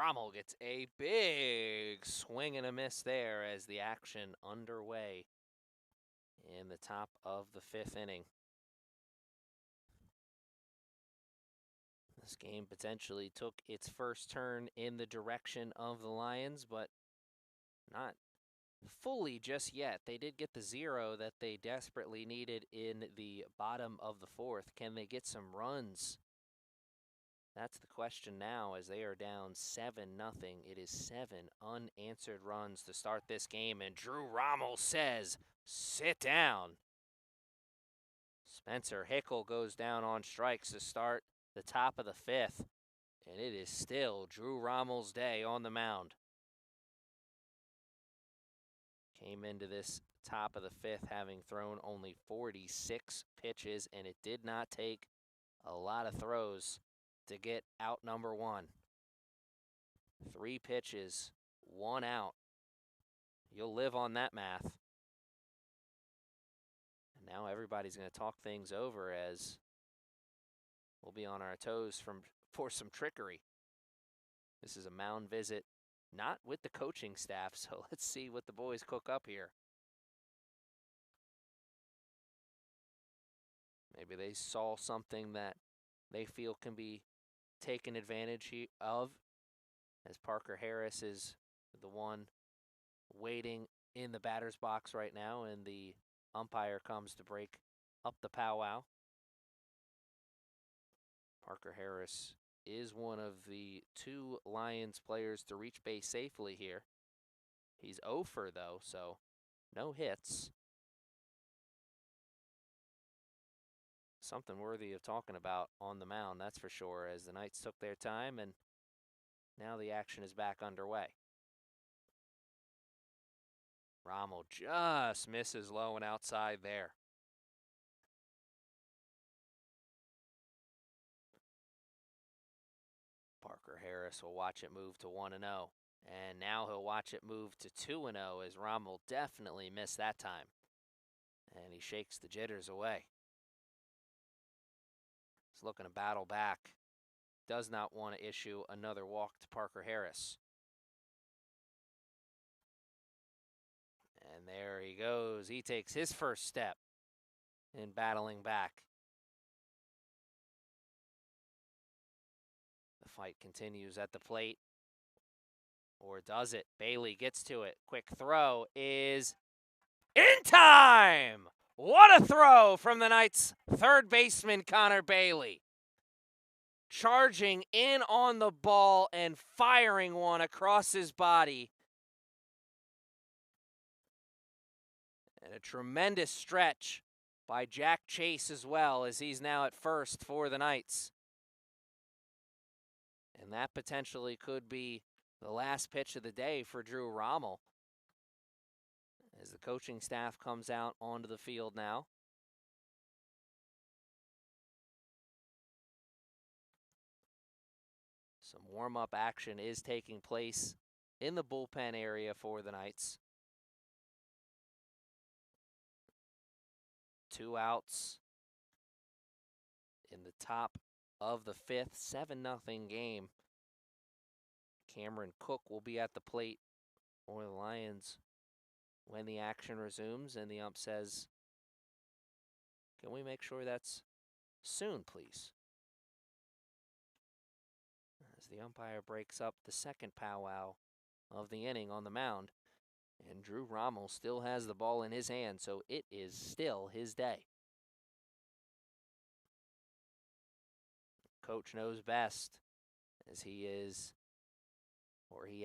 Rommel gets a big swing and a miss there as the action underway in the top of the 5th inning. This game potentially took its first turn in the direction of the Lions, but not fully just yet. They did get the 0 that they desperately needed in the bottom of the 4th. Can they get some runs? That's the question now, as they are down 7-0. It is 7 unanswered runs to start this game, and Drew Rommel says, sit down. Spencer Hickel goes down on strikes to start the top of the 5th, and it is still Drew Rommel's day on the mound. Came into this top of the 5th having thrown only 46 pitches, and it did not take a lot of throws to get out number 1. 3 pitches, 1 out. You'll live on that math. And now everybody's going to talk things over, as we'll be on our toes for some trickery. This is a mound visit, not with the coaching staff, so let's see what the boys cook up here. Maybe they saw something that they feel can be taken advantage of, as Parker Harris is the one waiting in the batter's box right now, and the umpire comes to break up the powwow. Parker Harris is one of the 2 Lions players to reach base safely here. He's 0 for though, so no hits. Something worthy of talking about on the mound, that's for sure, as the Knights took their time, and now the action is back underway. Rommel just misses low and outside there. Parker Harris will watch it move to 1-0, and now he'll watch it move to 2-0, as Rommel definitely missed that time, and he shakes the jitters away. He's looking to battle back. Does not want to issue another walk to Parker Harris. And there he goes. He takes his first step in battling back. The fight continues at the plate. Or does it? Bailey gets to it. Quick throw is in time! What a throw from the Knights' third baseman, Connor Bailey. Charging in on the ball and firing one across his body. And a tremendous stretch by Jack Chase as well, as he's now at first for the Knights. And that potentially could be the last pitch of the day for Drew Rommel, as the coaching staff comes out onto the field now. Some warm-up action is taking place in the bullpen area for the Knights. 2 outs in the top of the 5th, 7-0 game. Cameron Cook will be at the plate for the Lions when the action resumes, and the ump says, can we make sure that's soon, please? As the umpire breaks up the second powwow of the inning on the mound, and Drew Rommel still has the ball in his hand, so it is still his day. Coach knows best, as he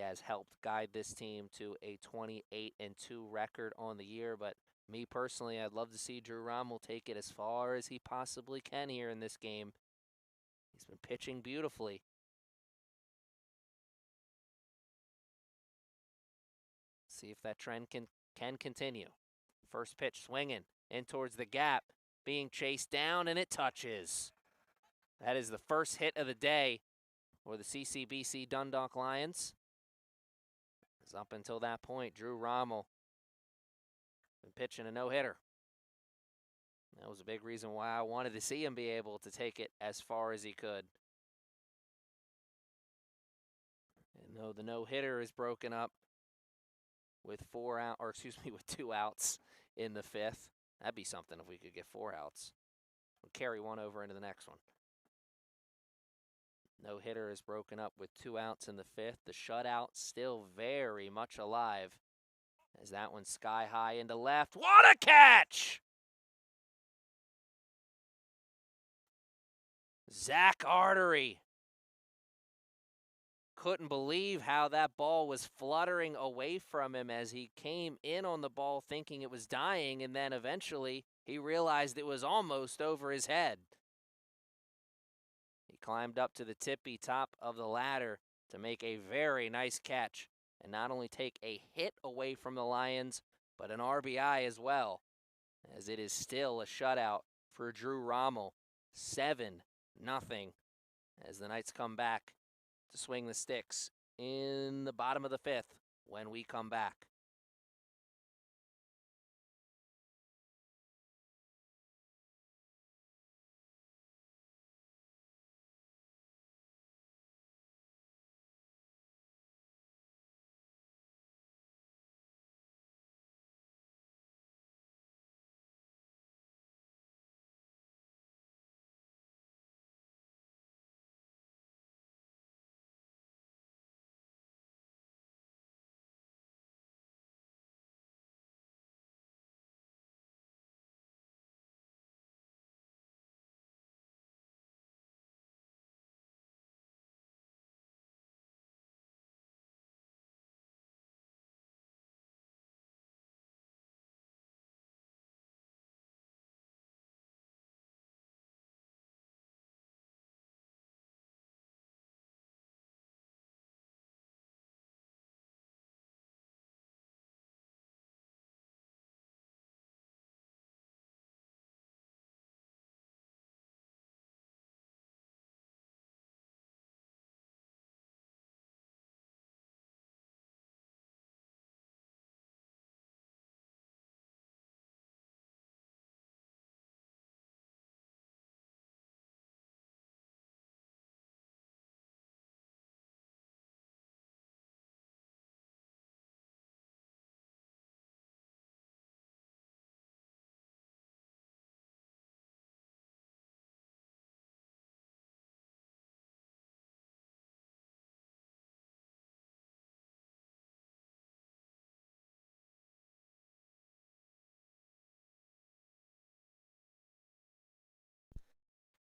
has helped guide this team to a 28-2 record on the year. But me personally, I'd love to see Drew Rommel take it as far as he possibly can here in this game. He's been pitching beautifully. See if that trend can continue. First pitch swinging in towards the gap, being chased down, and it touches. That is the first hit of the day for the CCBC Dundalk Lions. As up until that point, Drew Rommel been pitching a no-hitter. That was a big reason why I wanted to see him be able to take it as far as he could. And No, the no-hitter is broken up with with 2 outs in the 5th. That'd be something if we could get 4 outs. We'll carry one over into the next one. No-hitter is broken up with 2 outs in the 5th. The shutout still very much alive as that one's sky high into left. What a catch! Zach Artery. Couldn't believe how that ball was fluttering away from him as he came in on the ball thinking it was dying, and then eventually he realized it was almost over his head. He climbed up to the tippy top of the ladder to make a very nice catch and not only take a hit away from the Lions, but an RBI as well, as it is still a shutout for Drew Rommel, 7-0, as the Knights come back to swing the sticks in the bottom of the 5th when we come back.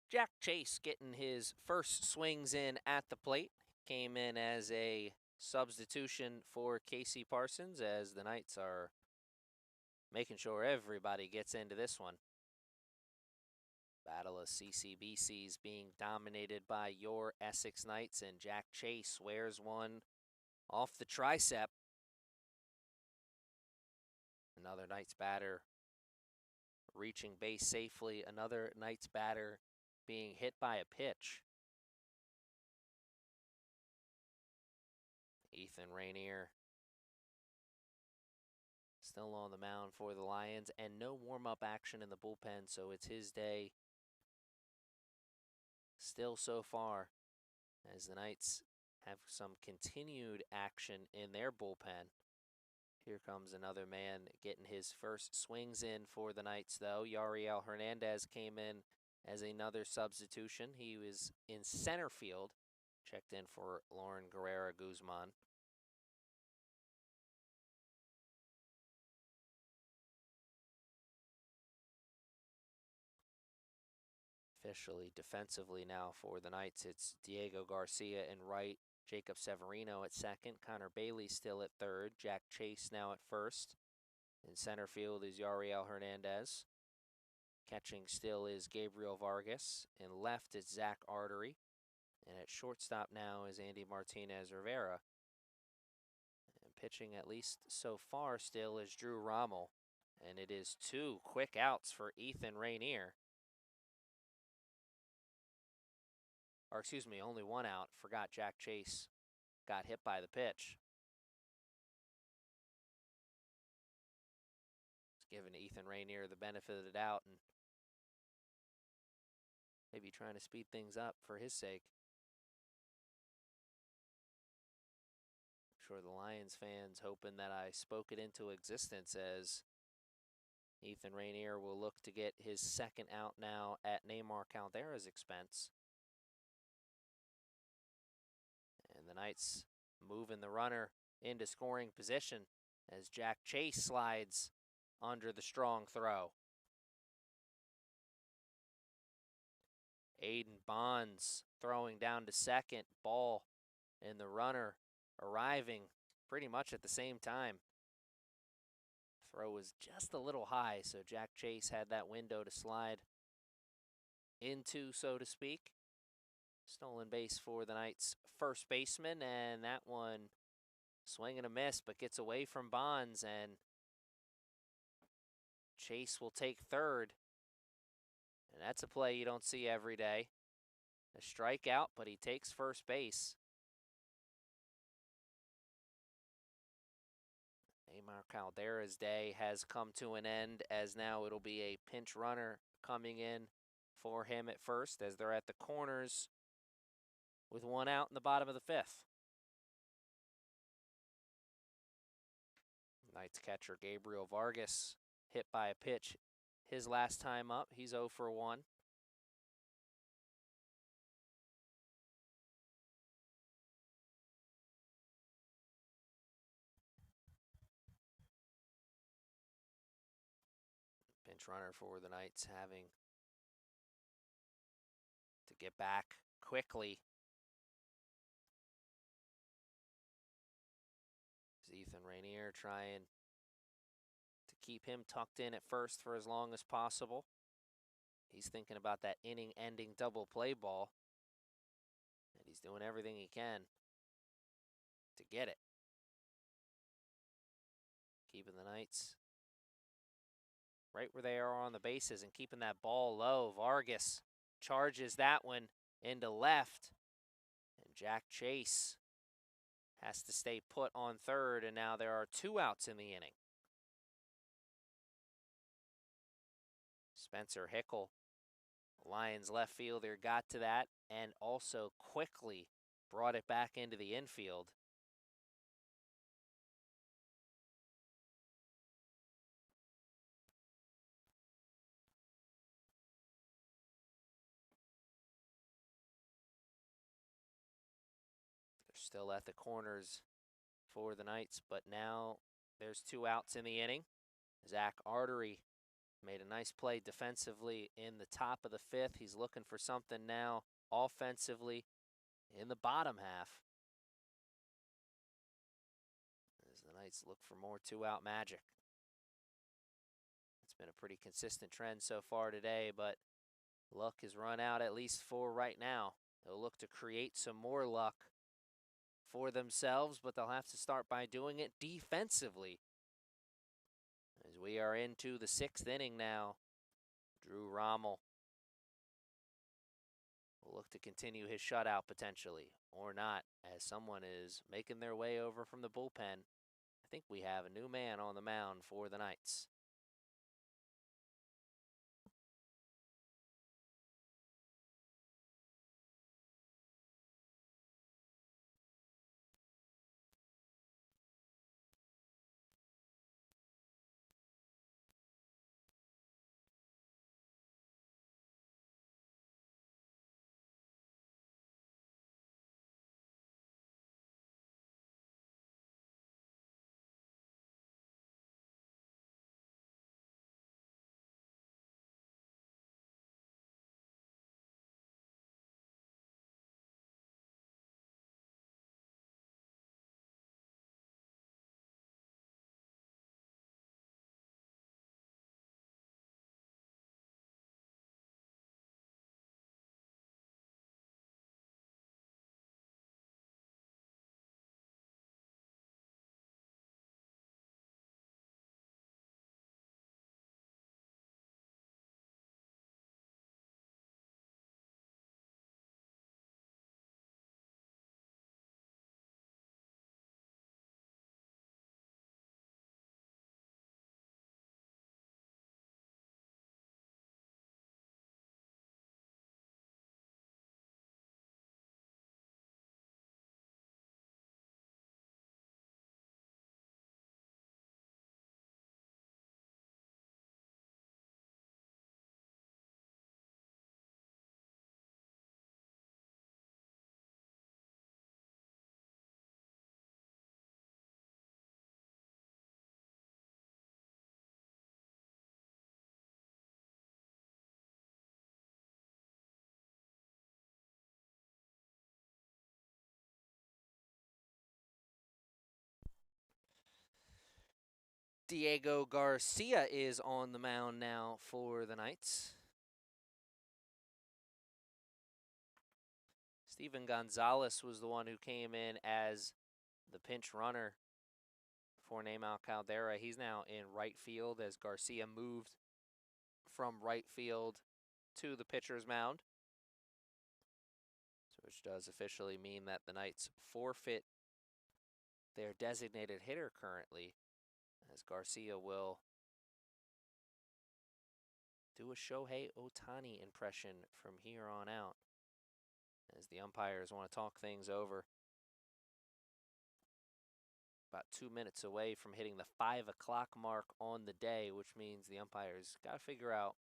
Jack Chase getting his first swings in at the plate. Came in as a substitution for Casey Parsons as the Knights are making sure everybody gets into this one. Battle of CCBCs being dominated by your Essex Knights, and Jack Chase wears one off the tricep. Another Knights batter reaching base safely. Another Knights batter being hit by a pitch. Ethan Rainier still on the mound for the Lions, and no warm-up action in the bullpen, so it's his day still so far, as the Knights have some continued action in their bullpen. Here comes another man getting his first swings in for the Knights, though. Yariel Hernandez came in as another substitution. He was in center field, checked in for Lauren Guerrera Guzman. Officially defensively now for the Knights, it's Diego Garcia in right, Jacob Severino at second, Connor Bailey still at third, Jack Chase now at first. In center field is Yariel Hernandez. Catching still is Gabriel Vargas. In left is Zach Artery. And at shortstop now is Andy Martinez Rivera. And pitching, at least so far, still is Drew Rommel. And it is 2 quick outs for Ethan Rainier. Or excuse me, only 1 out. Forgot Jack Chase got hit by the pitch. It's giving Ethan Rainier the benefit of the doubt and maybe trying to speed things up for his sake. sure the Lions fans hoping that I spoke it into existence, as Ethan Rainier will look to get his second out now at Neymar Caldera's expense. And the Knights moving the runner into scoring position as Jack Chase slides under the strong throw. Aiden Bonds throwing down to second, ball and the runner arriving pretty much at the same time. Throw was just a little high, so Jack Chase had that window to slide into, so to speak. Stolen base for the Knights' first baseman, and that one swing and a miss, but gets away from Bonds, and Chase will take third. And that's a play you don't see every day. A strikeout, but he takes first base. Neymar Caldera's day has come to an end, as now it'll be a pinch runner coming in for him at first, as they're at the corners with one out in the bottom of the fifth. Knights catcher Gabriel Vargas hit by a pitch his last time up. He's 0 for 1. Pinch runner for the Knights having to get back quickly. Ethan Rainier trying to keep him tucked in at first for as long as possible. He's thinking about that inning-ending double play ball, and he's doing everything he can to get it. Keeping the Knights right where they are on the bases and keeping that ball low. Vargas charges that one into left, and Jack Chase has to stay put on third, and now there are 2 outs in the inning. Spencer Hickel, Lions left fielder, got to that and also quickly brought it back into the infield. They're still at the corners for the Knights, but now there's 2 outs in the inning. Zach Artery made a nice play defensively in the top of the fifth. He's looking for something now offensively in the bottom half, as the Knights look for more 2-out magic. It's been a pretty consistent trend so far today, but luck has run out, at least for right now. They'll look to create some more luck for themselves, but they'll have to start by doing it defensively. As we are into the 6th inning now, Drew Rommel will look to continue his shutout potentially, or not, as someone is making their way over from the bullpen. I think we have a new man on the mound for the Knights. Diego Garcia is on the mound now for the Knights. Steven Gonzalez was the one who came in as the pinch runner for Neymar Caldera. He's now in right field as Garcia moved from right field to the pitcher's mound, which does officially mean that the Knights forfeit their designated hitter currently, as Garcia will do a Shohei Ohtani impression from here on out, as the umpires want to talk things over. About 2 minutes away from hitting the 5 o'clock mark on the day, which means the umpires got to figure out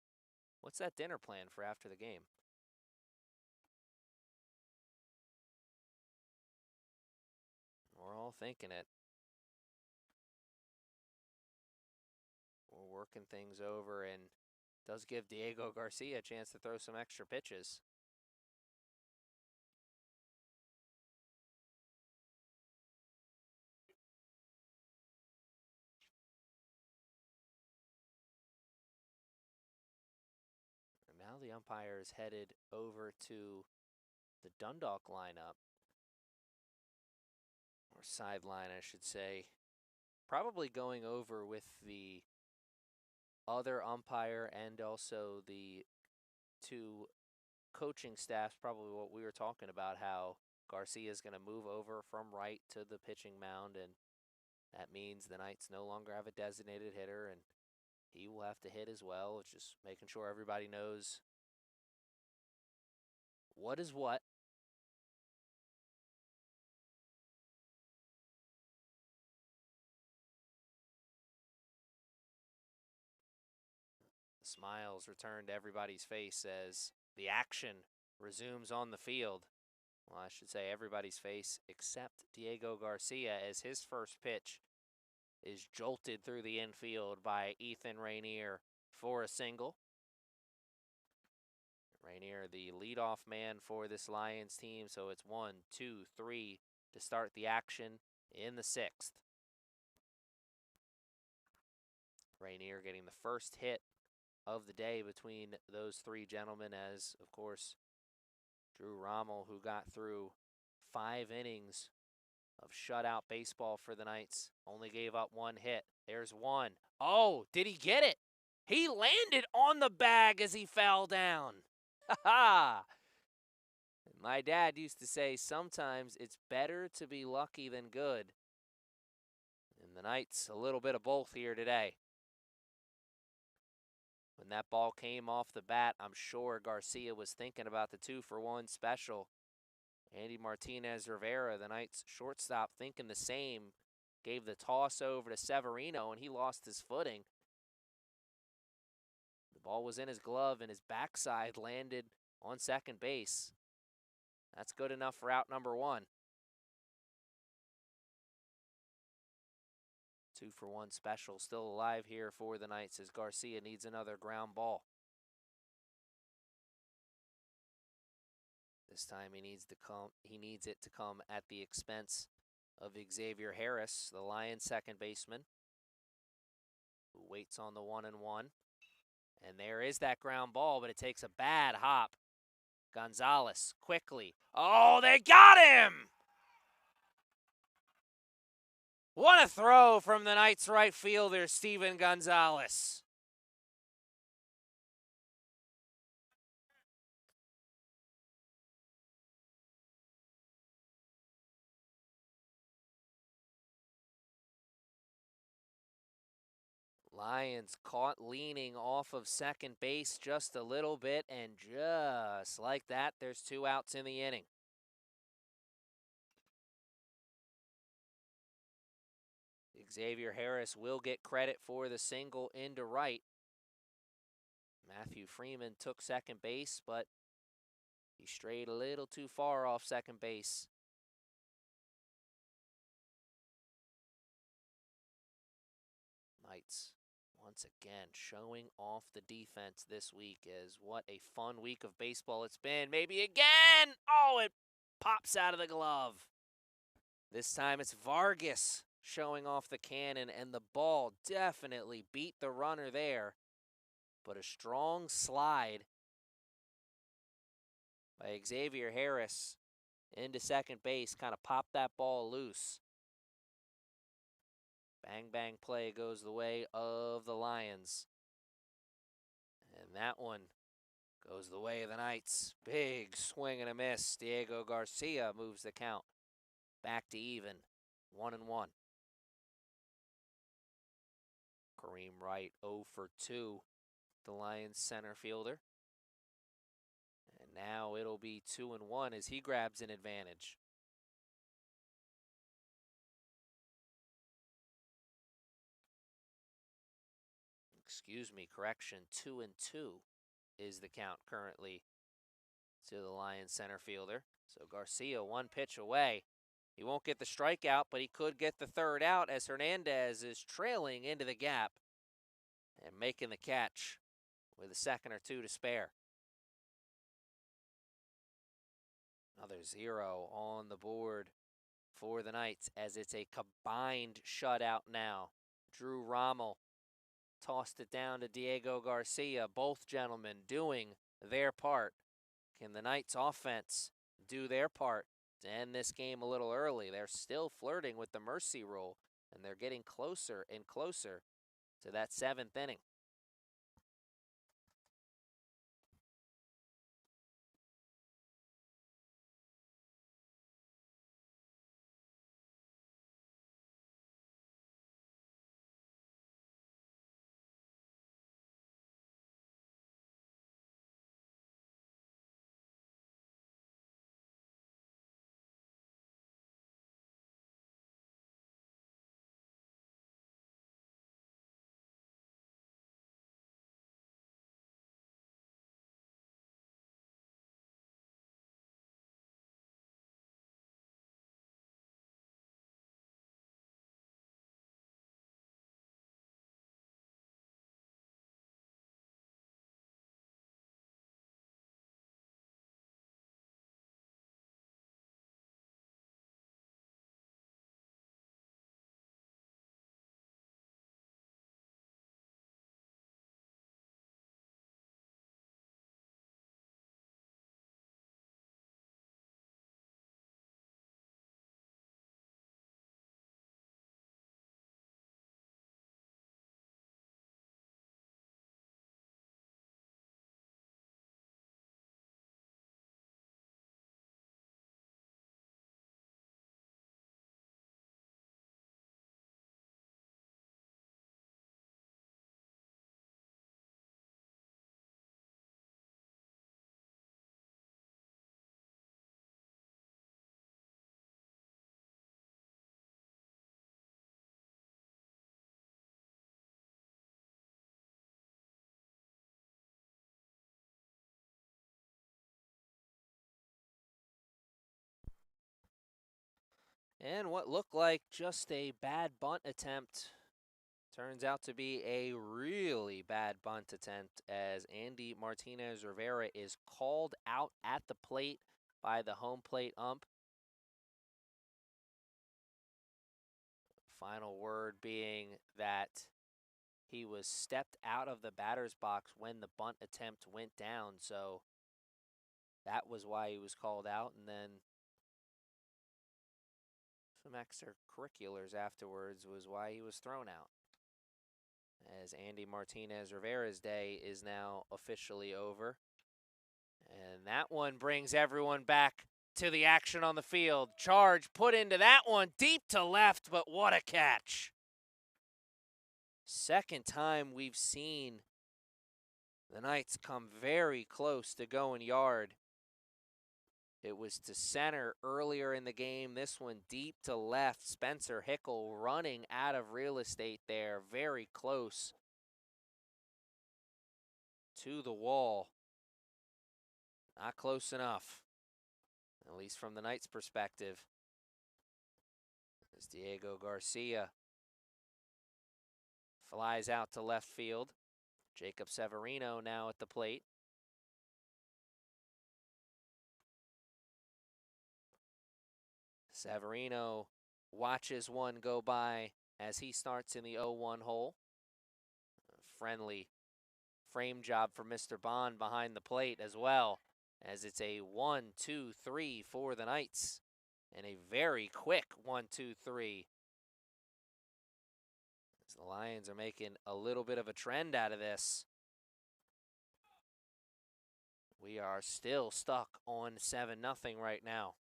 what's that dinner plan for after the game. We're all thinking it. We're working things over, and does give Diego Garcia a chance to throw some extra pitches. And now the umpire is headed over to the Dundalk lineup, or sideline, I should say. Probably going over with the other umpire and also the two coaching staffs, probably what we were talking about, how Garcia is going to move over from right to the pitching mound, and that means the Knights no longer have a designated hitter, and he will have to hit as well. It's just making sure everybody knows what is what. The smiles return to everybody's face as the action resumes on the field. Well, I should say everybody's face except Diego Garcia, as his first pitch is jolted through the infield by Ethan Rainier for a single. Rainier, the leadoff man for this Lions team, so it's 1, 2, 3 to start the action in the 6th. Rainier getting the first hit of the day between those three gentlemen, as, of course, Drew Rommel, who got through 5 innings of shutout baseball for the Knights, only gave up 1 hit. There's one. Oh, did he get it? He landed on the bag as he fell down. Ha ha! My dad used to say sometimes it's better to be lucky than good. And the Knights, a little bit of both here today. When that ball came off the bat, I'm sure Garcia was thinking about the 2-for-1 special. Andy Martinez Rivera, the Knights shortstop, thinking the same, gave the toss over to Severino, and he lost his footing. The ball was in his glove, and his backside landed on second base. That's good enough for out number 1. 2-for-1 special still alive here for the Knights, as Garcia needs another ground ball. This time he needs it to come at the expense of Xavier Harris, the Lions second baseman, who waits on the 1-1. And there is that ground ball, but it takes a bad hop. Gonzalez quickly. Oh, they got him! What a throw from the Knights right fielder, Steven Gonzalez. Lions caught leaning off of second base just a little bit, and just like that, there's 2 outs in the inning. Xavier Harris will get credit for the single into right. Matthew Freeman took second base, but he strayed a little too far off second base. Knights once again showing off the defense this week, as what a fun week of baseball it's been. Maybe again. Oh, it pops out of the glove. This time it's Vargas showing off the cannon, and the ball definitely beat the runner there. But a strong slide by Xavier Harris into second base kind of popped that ball loose. Bang, bang play goes the way of the Lions. And that one goes the way of the Knights. Big swing and a miss. Diego Garcia moves the count back to even, 1-1. Kareem Wright 0 for 2, the Lions center fielder. And now it'll be 2-1 as he grabs an advantage. Excuse me, correction, 2-2 is the count currently to the Lions center fielder. So Garcia 1 pitch away. He won't get the strikeout, but he could get the third out as Hernandez is trailing into the gap and making the catch with a second or two to spare. Another 0 on the board for the Knights as it's a combined shutout now. Drew Rommel tossed it down to Diego Garcia. Both gentlemen doing their part. Can the Knights offense do their part to end this game a little early? They're still flirting with the mercy rule, and they're getting closer and closer to that 7th inning. And what looked like just a bad bunt attempt turns out to be a really bad bunt attempt as Andy Martinez Rivera is called out at the plate by the home plate ump. Final word being that he was stepped out of the batter's box when the bunt attempt went down, so that was why he was called out, and then some extracurriculars afterwards was why he was thrown out. As Andy Martinez Rivera's day is now officially over. And that one brings everyone back to the action on the field. Charge put into that one deep to left, but what a catch. Second time we've seen the Knights come very close to going yard. It was to center earlier in the game. This one deep to left. Spencer Hickel running out of real estate there. Very close to the wall. Not close enough, at least from the Knights' perspective. As Diego Garcia flies out to left field. Jacob Severino now at the plate. Severino watches one go by as he starts in the 0-1 hole. A friendly frame job for Mr. Bond behind the plate as well, as it's a 1-2-3 for the Knights, and a very quick 1-2-3. As the Lions are making a little bit of a trend out of this. We are still stuck on 7-0 right now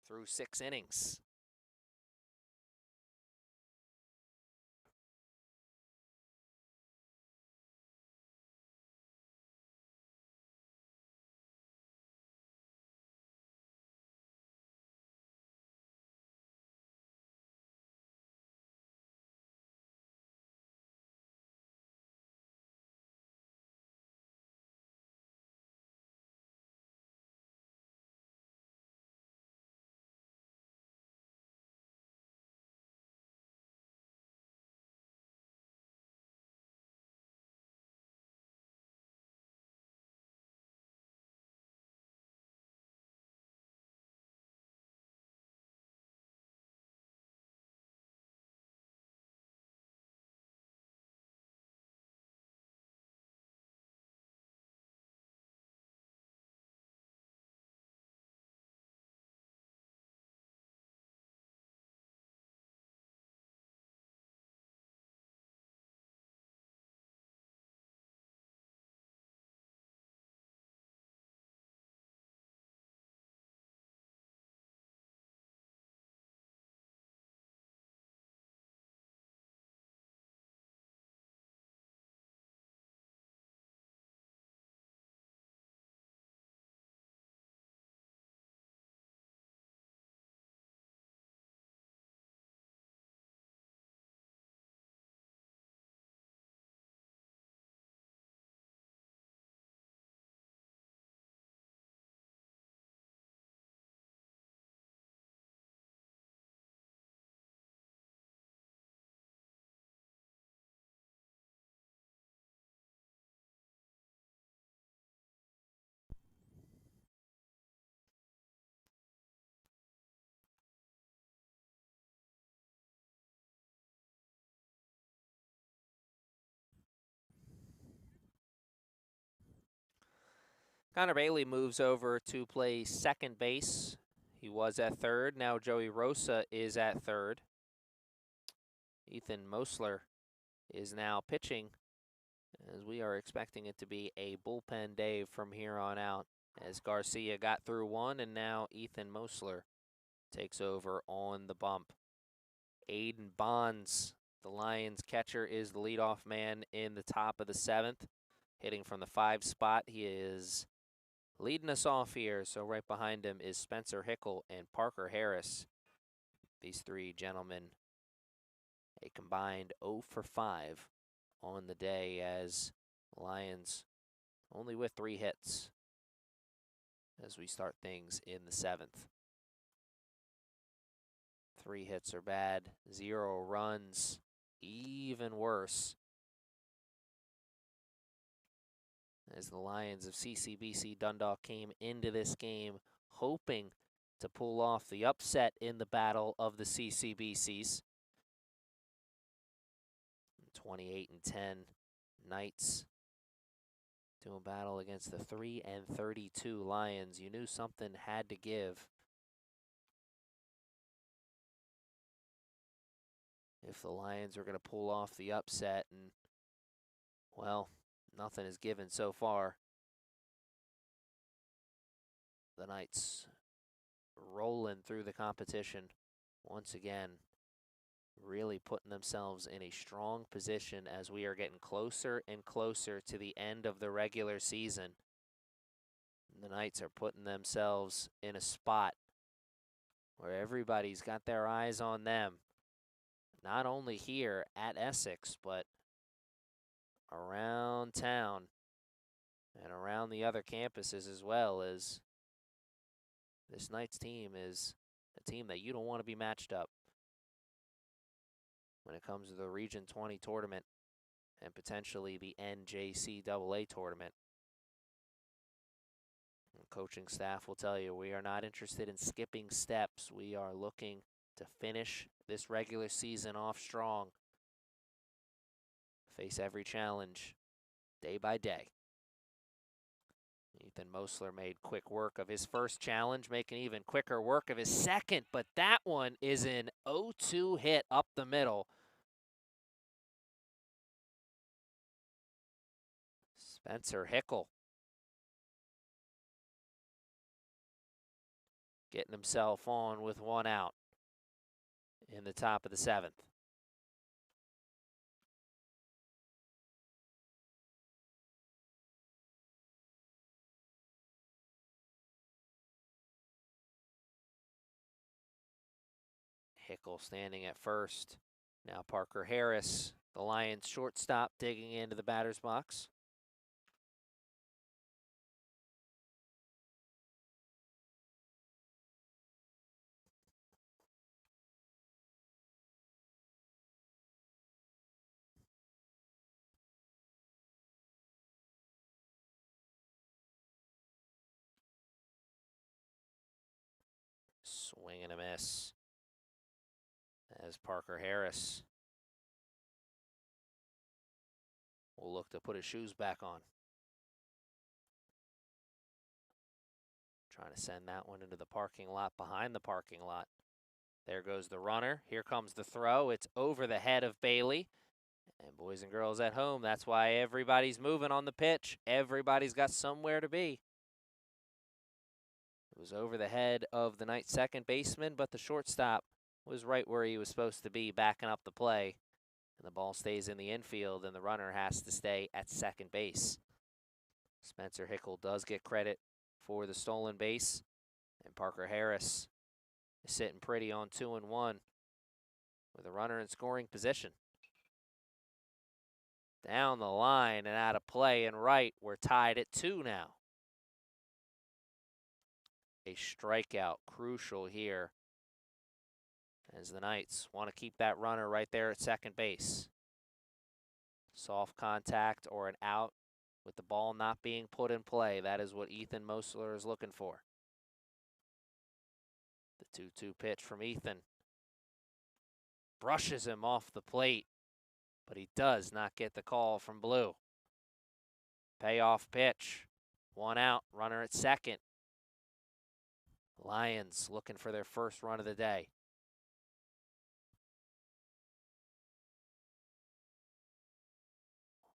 through 6 innings. Connor Bailey moves over to play second base. He was at third. Now Joey Rosa is at third. Ethan Mosler is now pitching, as we are expecting it to be a bullpen day from here on out, as Garcia got through one, and now Ethan Mosler takes over on the bump. Aiden Bonds, the Lions catcher, is the leadoff man in the top of the 7th. Hitting from the 5 spot, he is leading us off here. So right behind him is Spencer Hickle and Parker Harris. These 3 gentlemen, a combined 0 for 5 on the day, as Lions only with 3 hits as we start things in the 7th. 3 hits are bad, 0 runs, even worse, as the Lions of CCBC Dundalk came into this game hoping to pull off the upset in the battle of the CCBCs. 28-10 Knights doing battle against the 3-32 Lions. You knew something had to give if the Lions were going to pull off the upset, and, well, nothing is given so far. The Knights rolling through the competition once again, really putting themselves in a strong position as we are getting closer and closer to the end of the regular season. The Knights are putting themselves in a spot where everybody's got their eyes on them, not only here at Essex, but around town and around the other campuses as well, as this Knights team is a team that you don't want to be matched up when it comes to the Region 20 tournament and potentially the NJCAA tournament. The coaching staff will tell you we are not interested in skipping steps. We are looking to finish this regular season off strong. Face every challenge day by day. Ethan Mosler made quick work of his first challenge, making even quicker work of his second, but that one is an 0-2 hit up the middle. Spencer Hickel getting himself on with one out in the top of the 7th. Hickel standing at first. Now Parker Harris, the Lions shortstop, digging into the batter's box. Swing and a miss as Parker Harris will look to put his shoes back on. Trying to send that one into the parking lot behind the parking lot. There goes the runner. Here comes the throw. It's over the head of Bailey. And boys and girls at home, that's why everybody's moving on the pitch. Everybody's got somewhere to be. It was over the head of the Knights' second baseman, but the shortstop was right where he was supposed to be, backing up the play. And the ball stays in the infield, and the runner has to stay at second base. Spencer Hickel does get credit for the stolen base, and Parker Harris is sitting pretty on 2-1 with a runner in scoring position. Down the line and out of play and right, we're tied at 2 now. A strikeout crucial here as the Knights want to keep that runner right there at second base. Soft contact or an out with the ball not being put in play. That is what Ethan Mosler is looking for. The 2-2 pitch from Ethan brushes him off the plate, but he does not get the call from Blue. Payoff pitch. One out, runner at second. Lions looking for their first run of the day.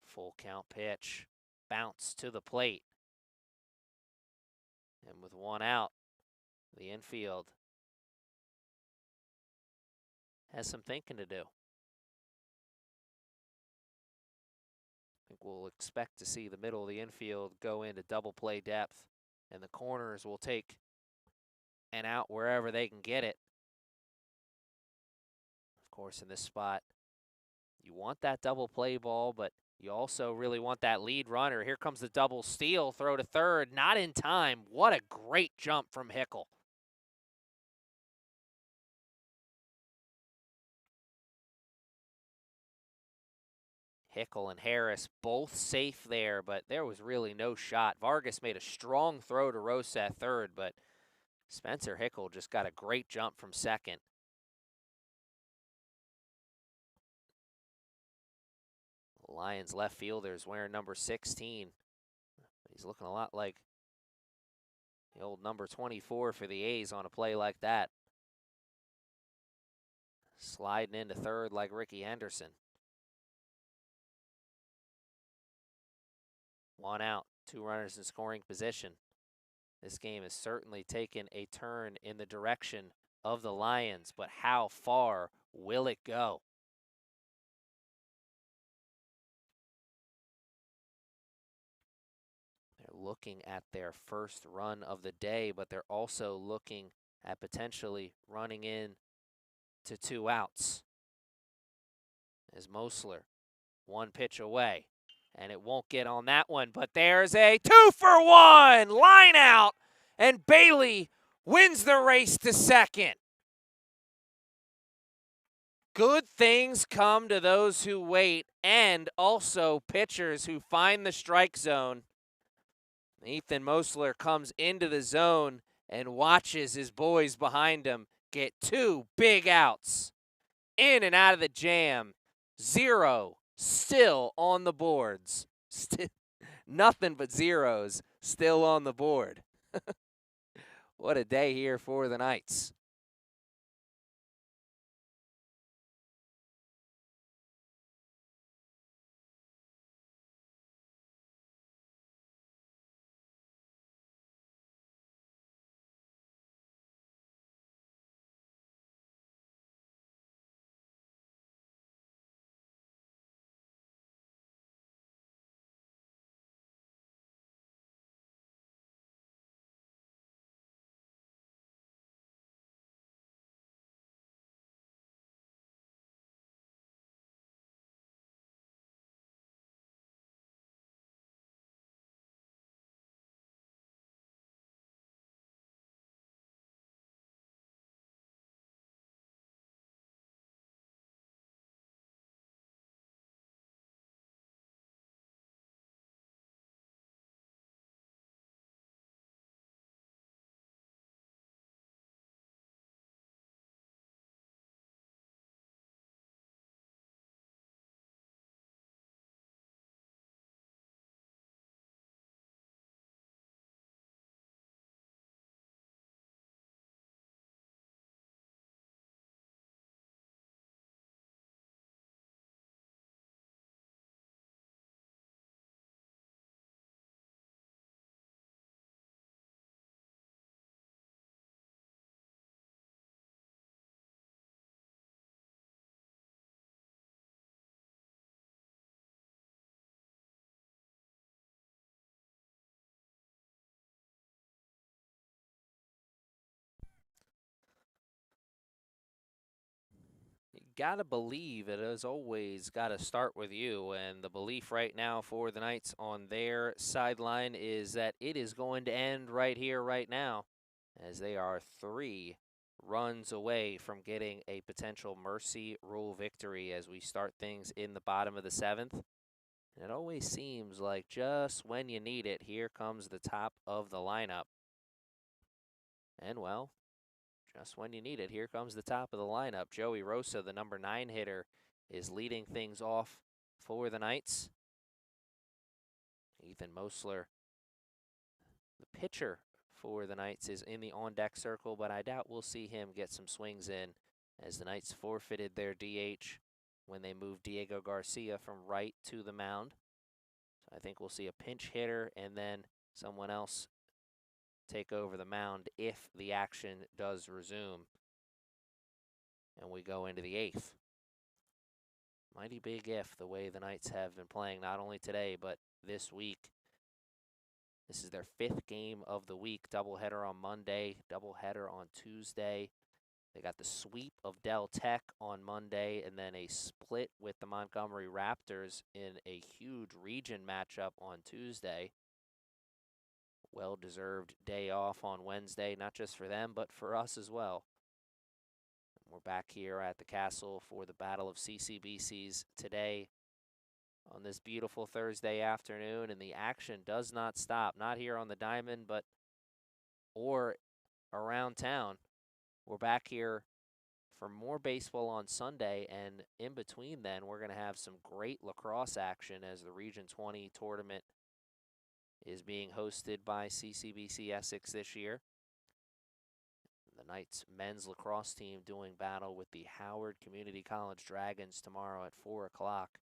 Full count pitch. Bounce to the plate. And with one out, the infield has some thinking to do. I think we'll expect to see the middle of the infield go into double play depth, and the corners will take an out wherever they can get it. Of course, in this spot, you want that double play ball, but you also really want that lead runner. Here comes the double steal, throw to third, not in time. What a great jump from Hickel. Hickel and Harris both safe there, but there was really no shot. Vargas made a strong throw to Rosa at third, but Spencer Hickel just got a great jump from second. Lions left fielder is wearing number 16. He's looking a lot like the old number 24 for the A's on a play like that. Sliding into third like Ricky Henderson. One out, 2 runners in scoring position. This game has certainly taken a turn in the direction of the Lions, but how far will it go? They're looking at their first run of the day, but they're also looking at potentially running in to 2 outs. As Mosler, 1 pitch away. And it won't get on that one, but there's a 2-for-1 line out, and Bailey wins the race to second. Good things come to those who wait, and also pitchers who find the strike zone. Ethan Mosler comes into the zone and watches his boys behind him get 2 big outs. In and out of the jam. 0 still on the boards. Nothing but zeros still on the board. What a day here for the Knights. You gotta believe it has always got to start with you, and the belief right now for the Knights on their sideline is that it is going to end right here, right now, as they are 3 runs away from getting a potential mercy rule victory as we start things in the bottom of the 7th. And it always seems like just when you need it, here comes the top of the lineup. And well, just when you need it, here comes the top of the lineup. Joey Rosa, the number 9 hitter, is leading things off for the Knights. Ethan Mosler, the pitcher for the Knights, is in the on-deck circle, but I doubt we'll see him get some swings in as the Knights forfeited their DH when they moved Diego Garcia from right to the mound. So I think we'll see a pinch hitter and then someone else take over the mound if the action does resume. And we go into the 8th. Mighty big if, the way the Knights have been playing, not only today, but this week. This is their 5th game of the week. Doubleheader on Monday, doubleheader on Tuesday. They got the sweep of Del Tech on Monday, and then a split with the Montgomery Raptors in a huge region matchup on Tuesday. Well-deserved day off on Wednesday, not just for them, but for us as well. We're back here at the Castle for the Battle of CCBCs today on this beautiful Thursday afternoon, and the action does not stop, not here on the Diamond, but or around town. We're back here for more baseball on Sunday, and in between then, we're going to have some great lacrosse action as the Region 20 tournament is being hosted by CCBC Essex this year. The Knights men's lacrosse team doing battle with the Howard Community College Dragons tomorrow at 4 o'clock.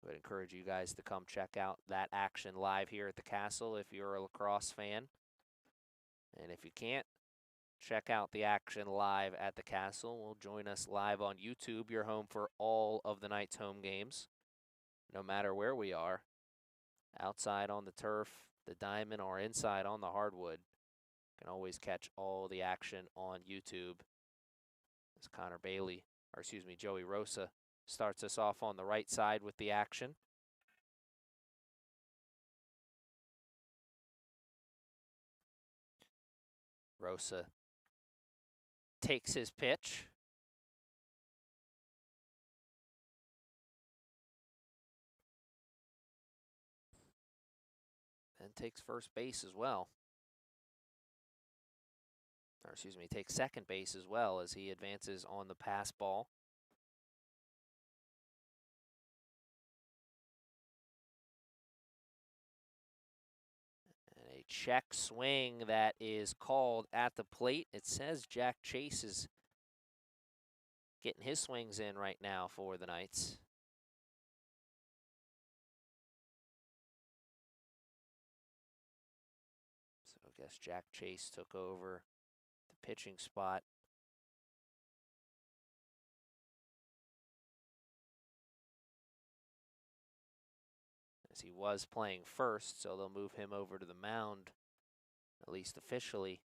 I would encourage you guys to come check out that action live here at the Castle if you're a lacrosse fan. And if you can't, check out the action live at the Castle. Well, join us live on YouTube, your home for all of the Knights home games, no matter where we are, outside on the turf, the diamond, or inside on the hardwood. You can always catch all the action on YouTube. As Joey Rosa starts us off on the right side with the action. Rosa takes his pitch. And takes first base as well. or excuse me, takes second base as well as he advances on the pass ball. And a check swing that is called at the plate. It says Jack Chase is getting his swings in right now for the Knights. So I guess Jack Chase took over the pitching spot. As he was playing first, so they'll move him over to the mound, at least officially,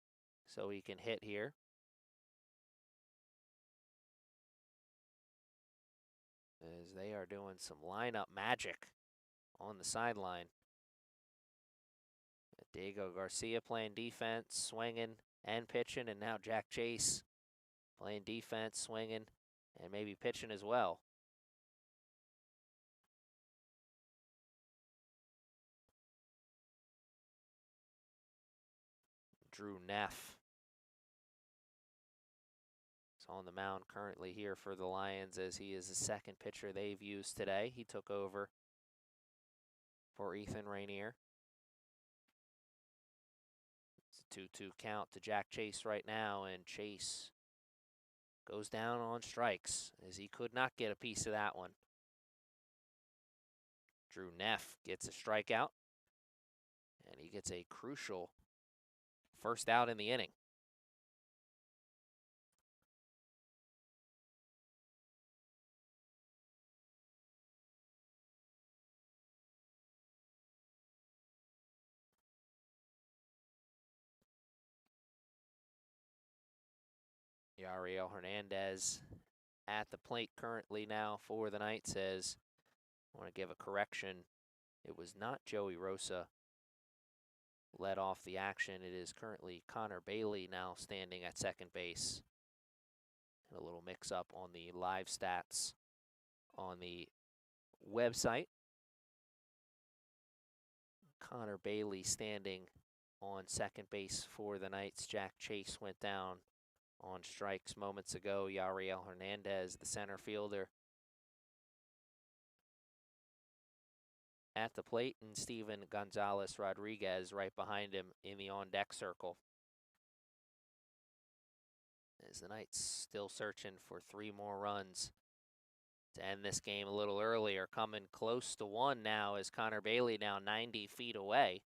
so he can hit here. As they are doing some lineup magic on the sideline. Diego Garcia playing defense, swinging and pitching, and now Jack Chase playing defense, swinging, and maybe pitching as well. Drew Neff is on the mound currently here for the Lions, as he is the second pitcher they've used today. He took over for Ethan Rainier. It's a 2-2 count to Jack Chase right now, and Chase goes down on strikes as he could not get a piece of that one. Drew Neff gets a strikeout, and he gets a crucial first out in the inning. Yariel Hernandez at the plate currently now for the Knights. Says, I want to give a correction. It was not Joey Rosa led off the action. It is currently Connor Bailey now standing at second base. And a little mix up on the live stats on the website. Connor Bailey standing on second base for the Knights. Jack Chase went down on strikes moments ago. Yariel Hernandez, the center fielder, at the plate, and Steven Gonzalez Rodriguez right behind him in the on-deck circle. As the Knights still searching for 3 more runs to end this game a little earlier. Coming close to 1 now as Connor Bailey now 90 feet away.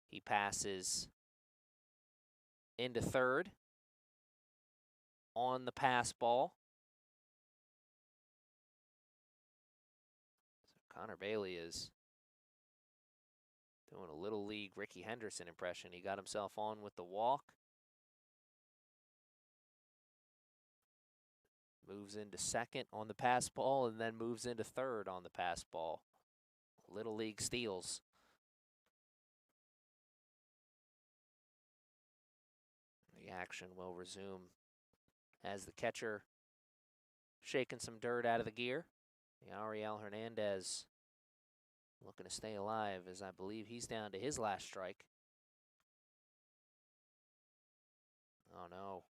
He passes into third on the pass ball. So Connor Bailey is doing a little league Ricky Henderson impression. He got himself on with the walk. Moves into second on the pass ball and then moves into third on the pass ball. Little league steals. The action will resume as the catcher shaking some dirt out of the gear. Yariel Hernandez looking to stay alive, as I believe he's down to his last strike. Oh no.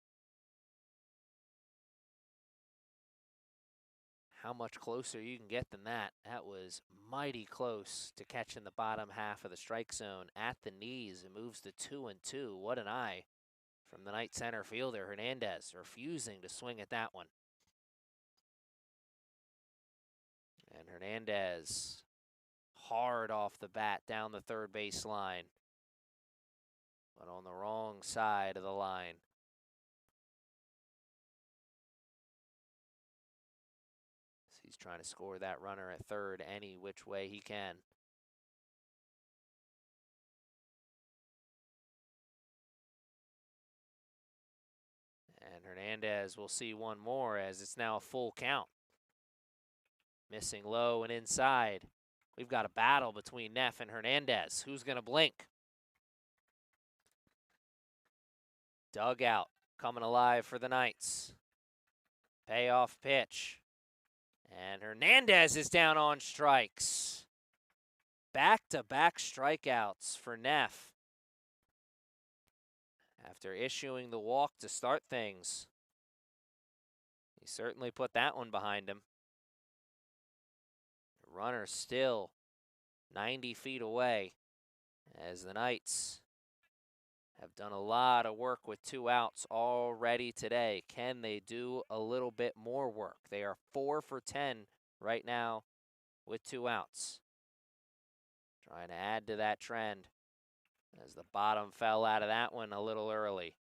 How much closer you can get than that. That was mighty close to catching the bottom half of the strike zone at the knees. It moves to 2-2. What an eye from the Knight center fielder. Hernandez refusing to swing at that one. And Hernandez hard off the bat down the third base line, but on the wrong side of the line. He's trying to score that runner at third any which way he can. And Hernandez will see one more, as it's now a full count. Missing low and inside. We've got a battle between Neff and Hernandez. Who's going to blink? Dugout coming alive for the Knights. Payoff pitch. And Hernandez is down on strikes. Back-to-back strikeouts for Neff After issuing the walk to start things, he certainly put that one behind him. The runner still 90 feet away as the Knights have done a lot of work with 2 outs already today. Can they do a little bit more work? They are 4 for 10 right now with 2 outs. Trying to add to that trend as the bottom fell out of that one a little early.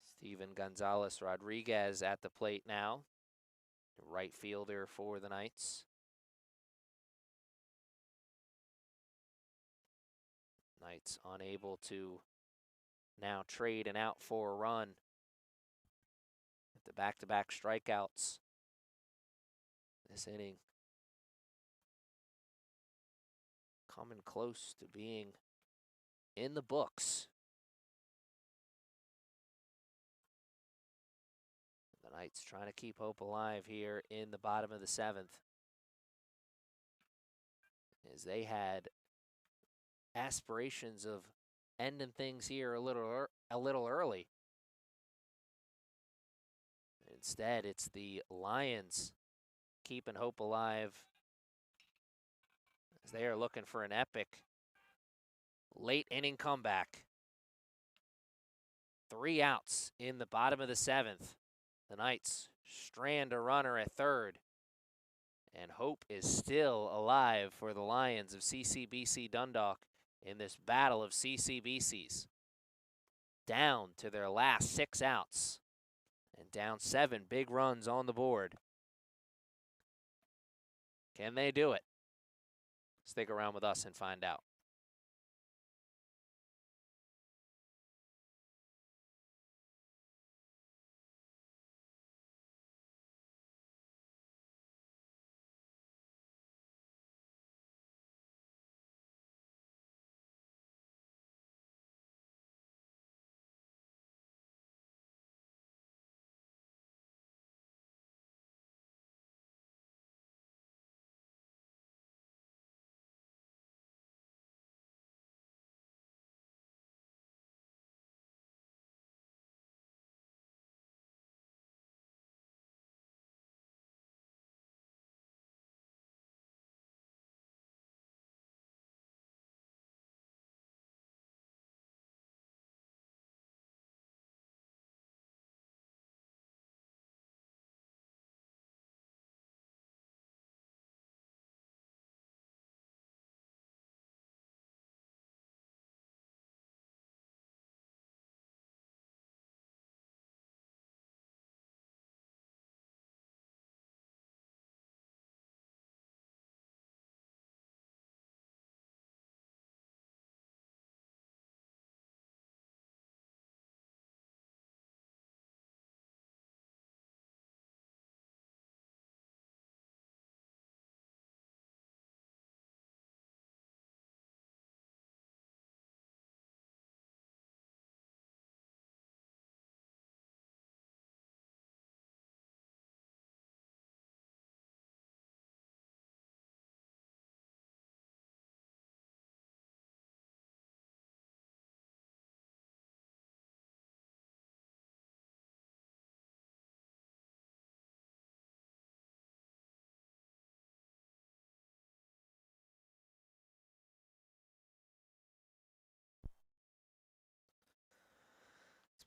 Steven Gonzalez Rodriguez at the plate now, the right fielder for the Knights. Knights unable to now trade an out for a run. With the back-to-back strikeouts this inning. Coming close to being in the books. The Knights trying to keep hope alive here in the bottom of the 7th. As they had aspirations of ending things here a little early. Instead, it's the Lions keeping hope alive as they are looking for an epic late inning comeback. 3 outs in the bottom of the 7th. The Knights strand a runner at third. And hope is still alive for the Lions of CCBC Dundalk in this battle of CCBCs. Down to their last 6 outs. And down 7 big runs on the board. Can they do it? Stick around with us and find out.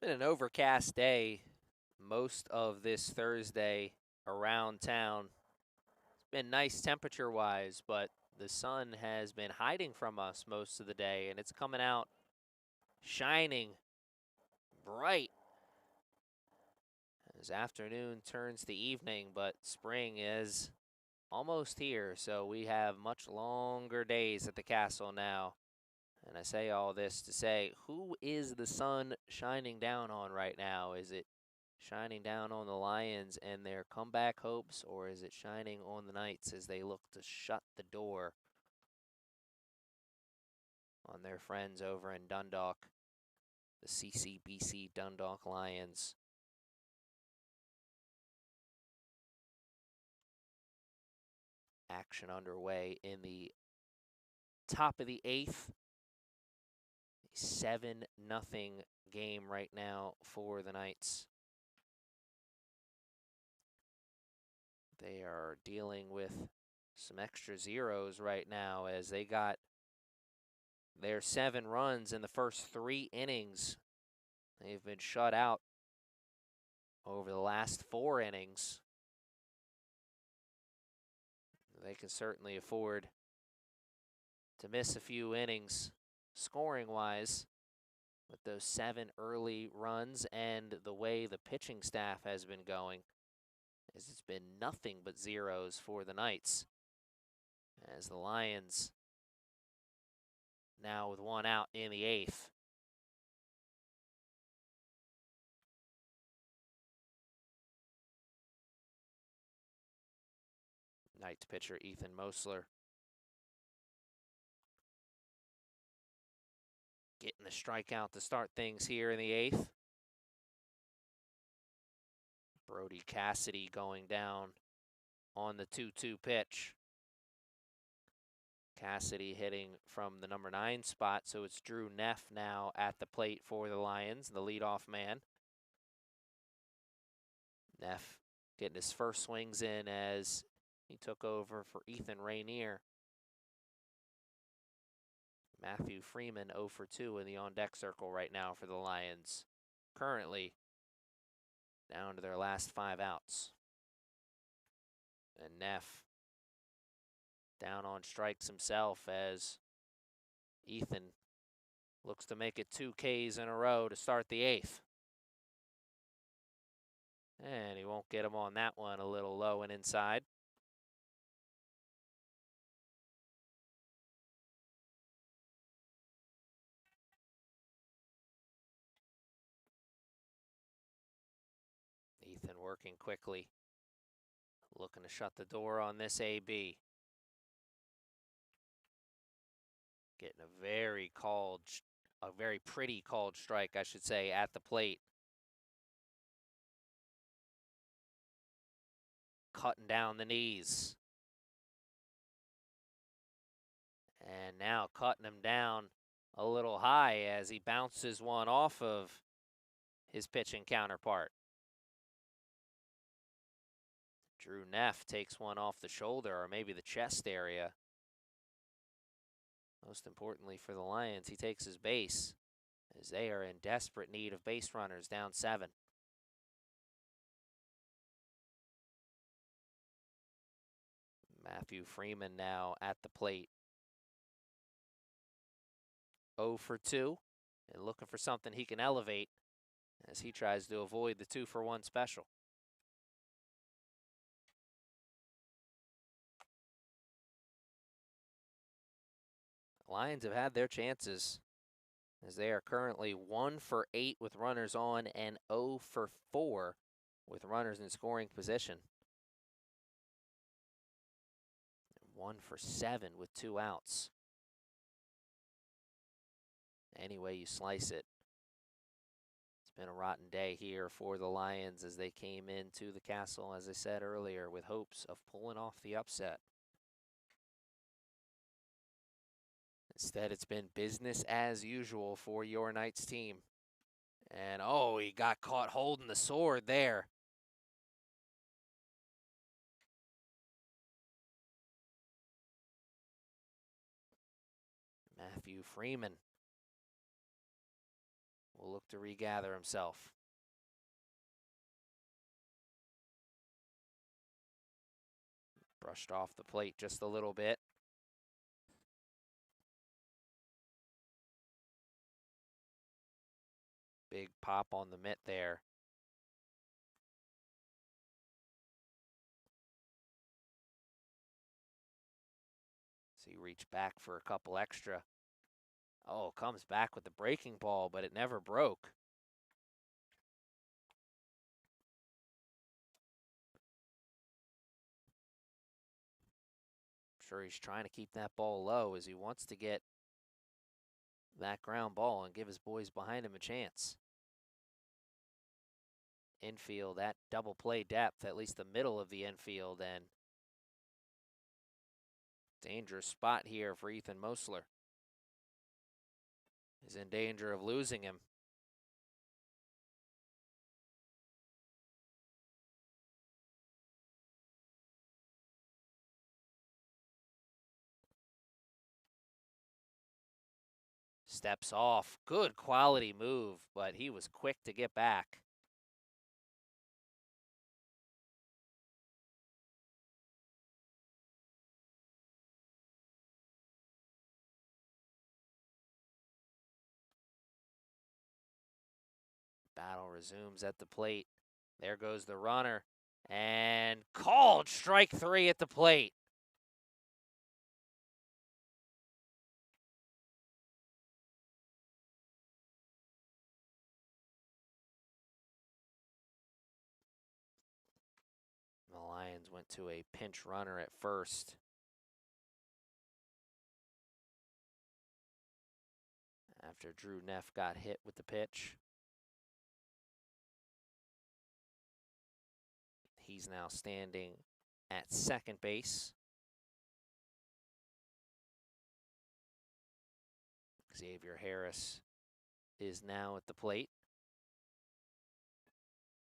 It's been an overcast day most of this Thursday around town. It's been nice temperature-wise, but the sun has been hiding from us most of the day, and it's coming out shining bright as afternoon turns to evening, but spring is almost here, so we have much longer days at the castle now. And I say all this to say, who is the sun shining down on right now? Is it shining down on the Lions and their comeback hopes, or is it shining on the Knights as they look to shut the door on their friends over in Dundalk, the CCBC Dundalk Lions? Action underway in the top of the 8th. 7-0 game right now for the Knights. They are dealing with some extra zeros right now as they got their 7 runs in the first 3 innings. They've been shut out over the last 4 innings. They can certainly afford to miss a few innings scoring-wise with those 7 early runs, and the way the pitching staff has been going, as it's been nothing but zeros for the Knights, as the Lions now with 1 out in the 8th. Knights pitcher Ethan Mosler getting the strikeout to start things here in the 8th. Brody Cassidy going down on the 2-2 pitch. Cassidy hitting from the number 9 spot, so it's Drew Neff now at the plate for the Lions, the leadoff man. Neff getting his first swings in as he took over for Ethan Rainier. Matthew Freeman 0 for 2 in the on-deck circle right now for the Lions. Currently down to their last 5 outs. And Neff down on strikes himself as Ethan looks to make it 2 Ks in a row to start the 8th. And he won't get him on that one, a little low and inside. Ethan working quickly, looking to shut the door on this AB. Getting a very pretty called strike, I should say, at the plate. Cutting down the knees. And now cutting him down a little high as he bounces one off of his pitching counterpart. Drew Neff takes one off the shoulder or maybe the chest area. Most importantly for the Lions, he takes his base as they are in desperate need of base runners, down 7. Matthew Freeman now at the plate. 0 for 2 and looking for something he can elevate as he tries to avoid the 2-for-1 special. Lions have had their chances as they are currently 1 for 8 with runners on and 0 for 4 with runners in scoring position. 1 for 7 with 2 outs. Any way you slice it, it's been a rotten day here for the Lions as they came into the Castle, as I said earlier, with hopes of pulling off the upset. Instead, it's been business as usual for your Knights team. And oh, he got caught holding the sword there. Matthew Freeman will look to regather himself. Brushed off the plate just a little bit. Big pop on the mitt there. So he reached back for a couple extra. Oh, comes back with the breaking ball, but it never broke. I'm sure he's trying to keep that ball low as he wants to get that ground ball and give his boys behind him a chance. Infield at double play depth, at least the middle of the infield, and dangerous spot here for Ethan Mosler. is in danger of losing him. Steps off. Good quality move, but he was quick to get back. Battle resumes at the plate. There goes the runner. And called strike 3 at the plate. The Lions went to a pinch runner at first. After Drew Neff got hit with the pitch. He's now standing at second base. Xavier Harris is now at the plate.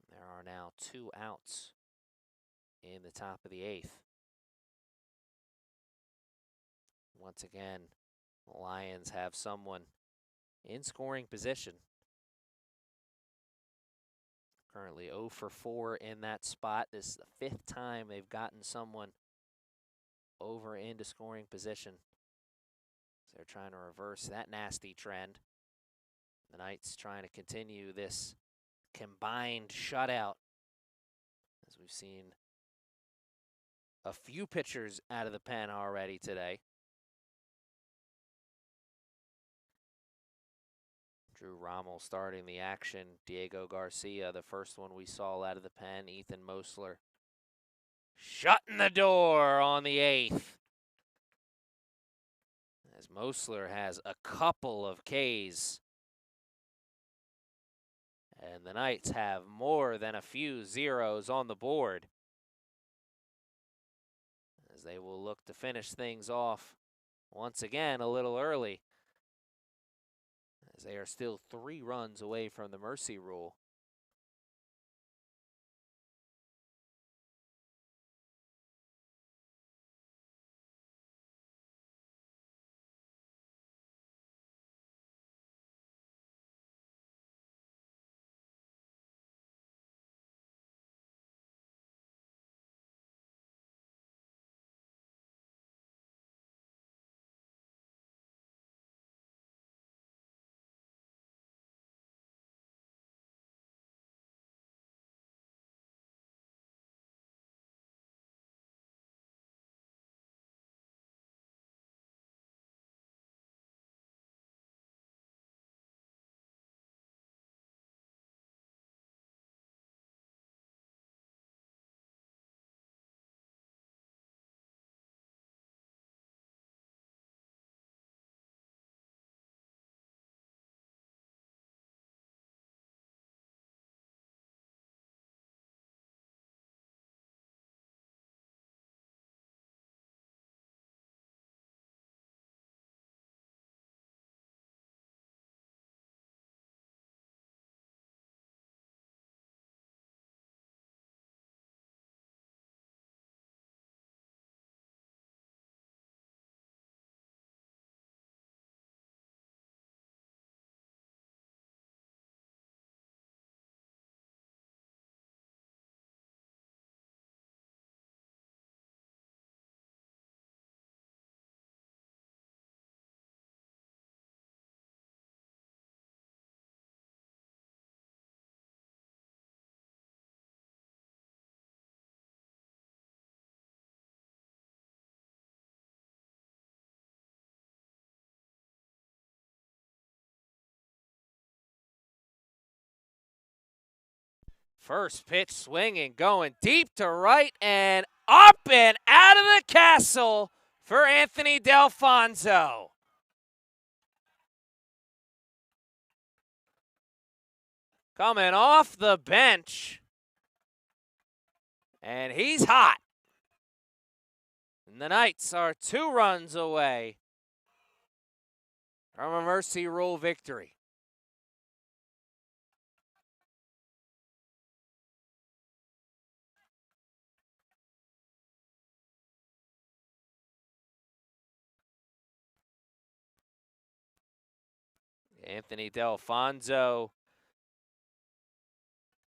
There are now 2 outs in the top of the 8th. Once again, the Lions have someone in scoring position. Currently 0 for 4 in that spot. This is the 5th time they've gotten someone over into scoring position. So they're trying to reverse that nasty trend. The Knights trying to continue this combined shutout, as we've seen a few pitchers out of the pen already today. Drew Rommel starting the action. Diego Garcia, the first one we saw out of the pen. Ethan Mosler shutting the door on the 8th. As Mosler has a couple of Ks. And the Knights have more than a few zeros on the board, as they will look to finish things off once again a little early, as they are still 3 runs away from the mercy rule. First pitch swinging, going deep to right and up and out of the castle for Anthony Delfonso. Coming off the bench, and he's hot. And the Knights are 2 runs away from a mercy rule victory. Anthony Delfonso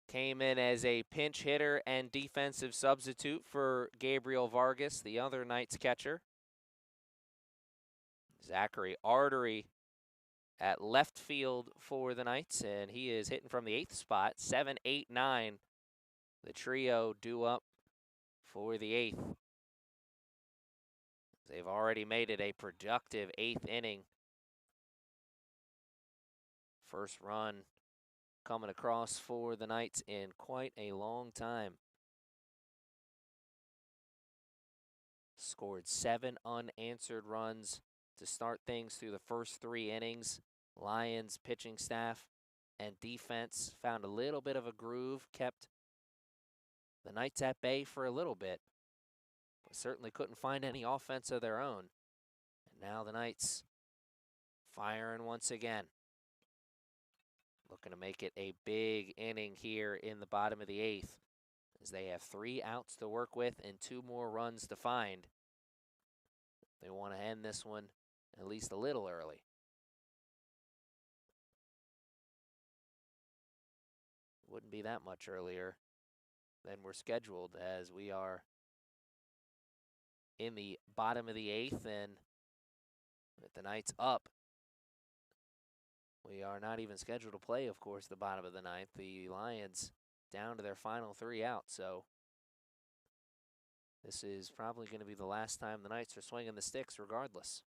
came in as a pinch hitter and defensive substitute for Gabriel Vargas, the other Knights catcher. Zachary Artery at left field for the Knights, and he is hitting from the 8th spot. 7, 8, 9. The trio due up for the 8th. They've already made it a productive 8th inning. First run coming across for the Knights in quite a long time. Scored 7 unanswered runs to start things through the first 3 innings. Lions pitching staff and defense found a little bit of a groove, kept the Knights at bay for a little bit, but certainly couldn't find any offense of their own. And now the Knights firing once again. Looking to make it a big inning here in the bottom of the 8th, as they have 3 outs to work with and 2 more runs to find. They want to end this one at least a little early. Wouldn't be that much earlier than we're scheduled, as we are in the bottom of the 8th, and with the Knights up, we are not even scheduled to play, of course, the bottom of the 9th. The Lions down to their final 3 outs, so this is probably going to be the last time the Knights are swinging the sticks regardless.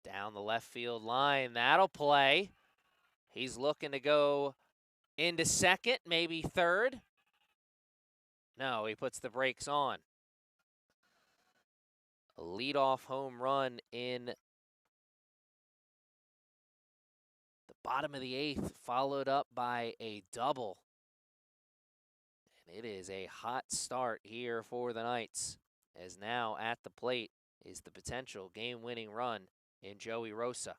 Down the left field line, that'll play. He's looking to go into second, maybe third. No, he puts the brakes on. A leadoff home run in the bottom of the 8th, followed up by a double. And it is a hot start here for the Knights, as now at the plate is the potential game-winning run in Joey Rosa.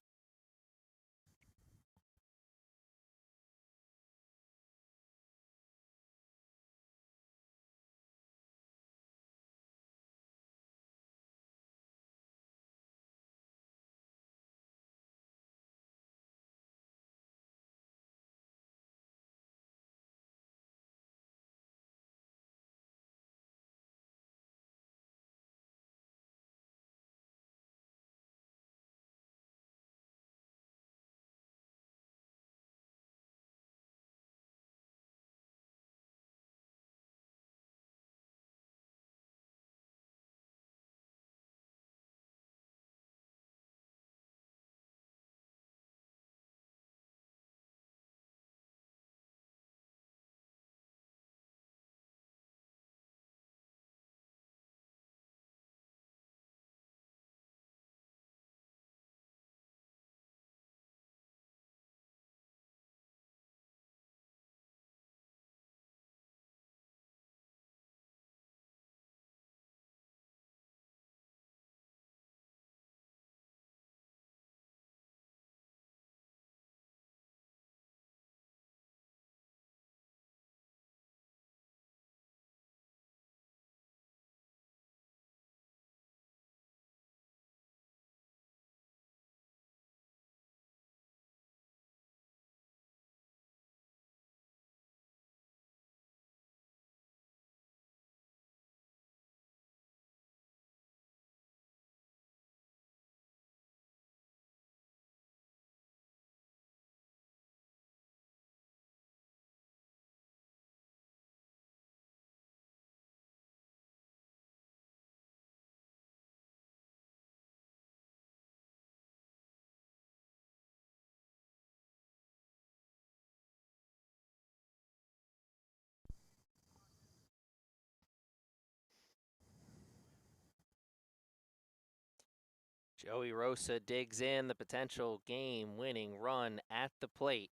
Joey Rosa digs in the potential game-winning run at the plate,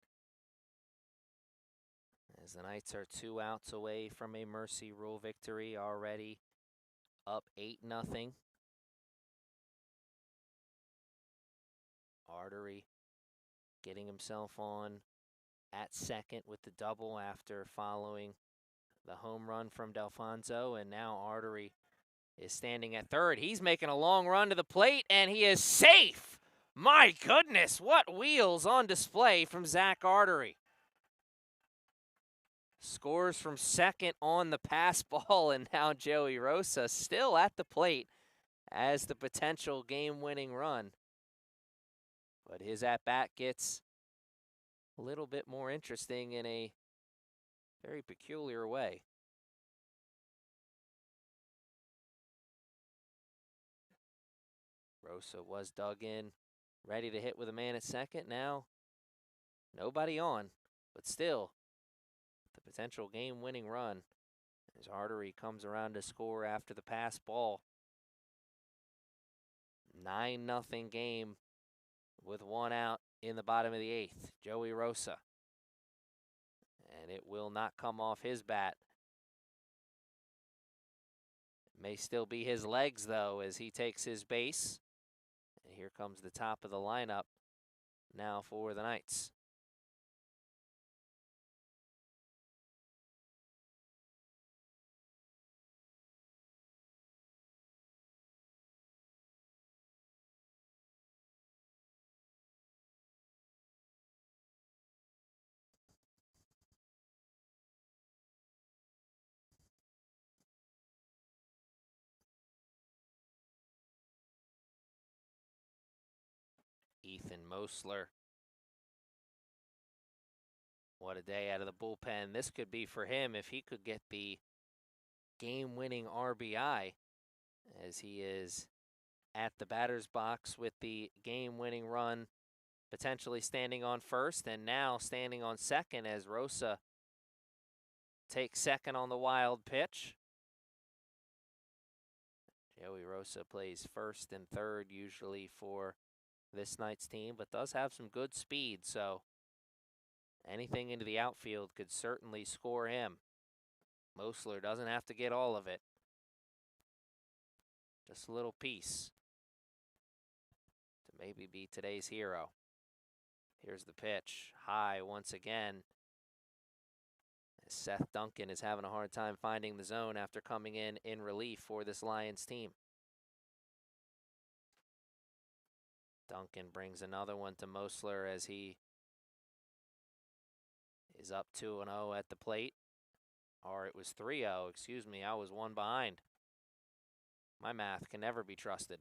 as the Knights are 2 outs away from a mercy rule victory already up 8-0. Artery getting himself on at second with the double after following the home run from Delfonso, and now Artery is standing at third. He's making a long run to the plate, and he is safe. My goodness, what wheels on display from Zach Artery. Scores from second on the pass ball, and now Joey Rosa still at the plate as the potential game-winning run. But his at-bat gets a little bit more interesting in a very peculiar way. Rosa was dug in, ready to hit with a man at second. Now, nobody on, but still, the potential game-winning run as Artery comes around to score after the pass ball. 9-0 game with one out in the bottom of the eighth. Joey Rosa. And it will not come off his bat. It may still be his legs, though, as he takes his base. And here comes the top of the lineup now for the Knights. Ethan Mosler. What a day out of the bullpen this could be for him if he could get the game-winning RBI, as he is at the batter's box with the game-winning run, potentially standing on first and now standing on second as Rosa takes second on the wild pitch. Joey Rosa plays first and third usually for this Knights team, but does have some good speed, so anything into the outfield could certainly score him. Mosler doesn't have to get all of it. Just a little piece to maybe be today's hero. Here's the pitch. High once again. Seth Duncan is having a hard time finding the zone after coming in relief for this Lions team. Duncan brings another one to Mosler as he is up 2-0 at the plate. Or it was 3-0, excuse me, I was one behind. My math can never be trusted.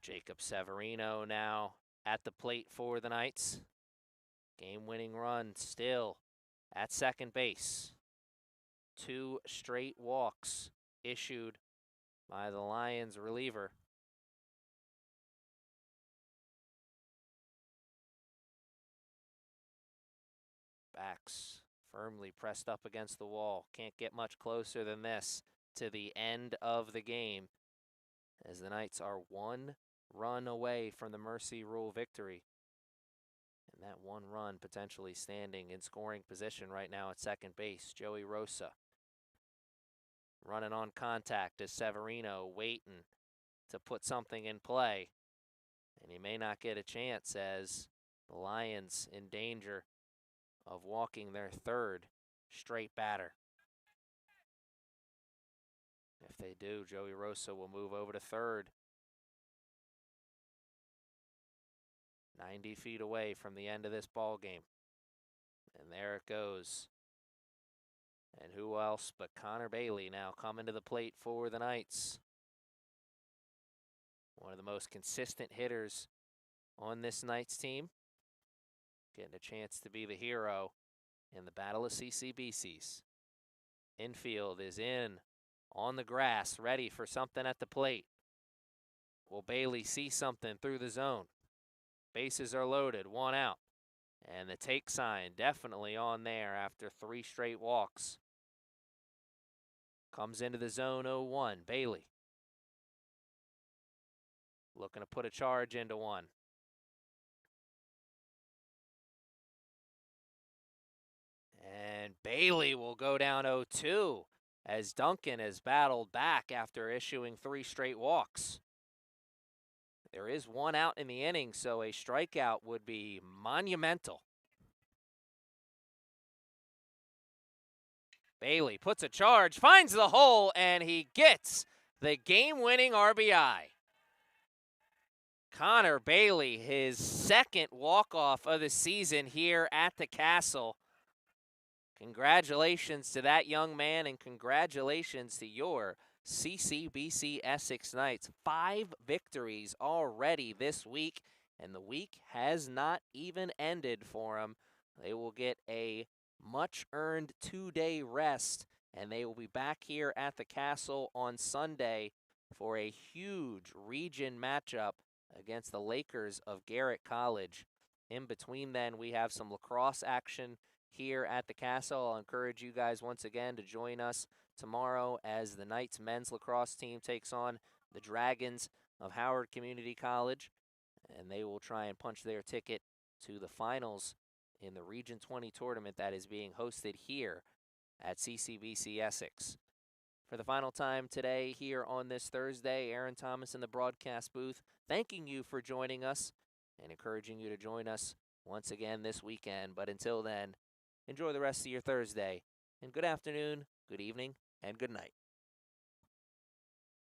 Jacob Severino now at the plate for the Knights. Game-winning run still at second base. 2 straight walks issued by the Lions reliever. Backs firmly pressed up against the wall. Can't get much closer than this to the end of the game, as the Knights are 1 run away from the Mercy Rule victory. And that 1 run potentially standing in scoring position right now at second base. Joey Rosa running on contact as Severino waiting to put something in play. And he may not get a chance as the Lions in danger of walking their 3rd straight batter. If they do, Joey Rosa will move over to 3rd. 90 feet away from the end of this ball game. And there it goes. And who else but Connor Bailey now coming to the plate for the Knights. One of the most consistent hitters on this Knights team. Getting a chance to be the hero in the battle of CCBCs. Infield is in on the grass, ready for something at the plate. Will Bailey see something through the zone? Bases are loaded, 1 out. And the take sign definitely on there after 3 straight walks. Comes into the zone 0-1. Bailey looking to put a charge into one. And Bailey will go down 0-2 as Duncan has battled back after issuing 3 straight walks. There is 1 out in the inning, so a strikeout would be monumental. Bailey puts a charge, finds the hole, and he gets the game-winning RBI. Connor Bailey, his 2nd walk-off of the season here at the Castle. Congratulations to that young man, and congratulations to your CCBC Essex Knights. 5 victories already this week, and the week has not even ended for them. They will get a much-earned 2-day rest, and they will be back here at the Castle on Sunday for a huge region matchup against the Lakers of Garrett College. In between then, we have some lacrosse action here at the Castle. I'll encourage you guys once again to join us tomorrow as the Knights men's lacrosse team takes on the Dragons of Howard Community College, and they will try and punch their ticket to the finals in the Region 20 tournament that is being hosted here at CCBC Essex. For the final time today here on this Thursday, Aaron Thomas in the broadcast booth, thanking you for joining us and encouraging you to join us once again this weekend. But until then, enjoy the rest of your Thursday, and good afternoon, good evening, and good night.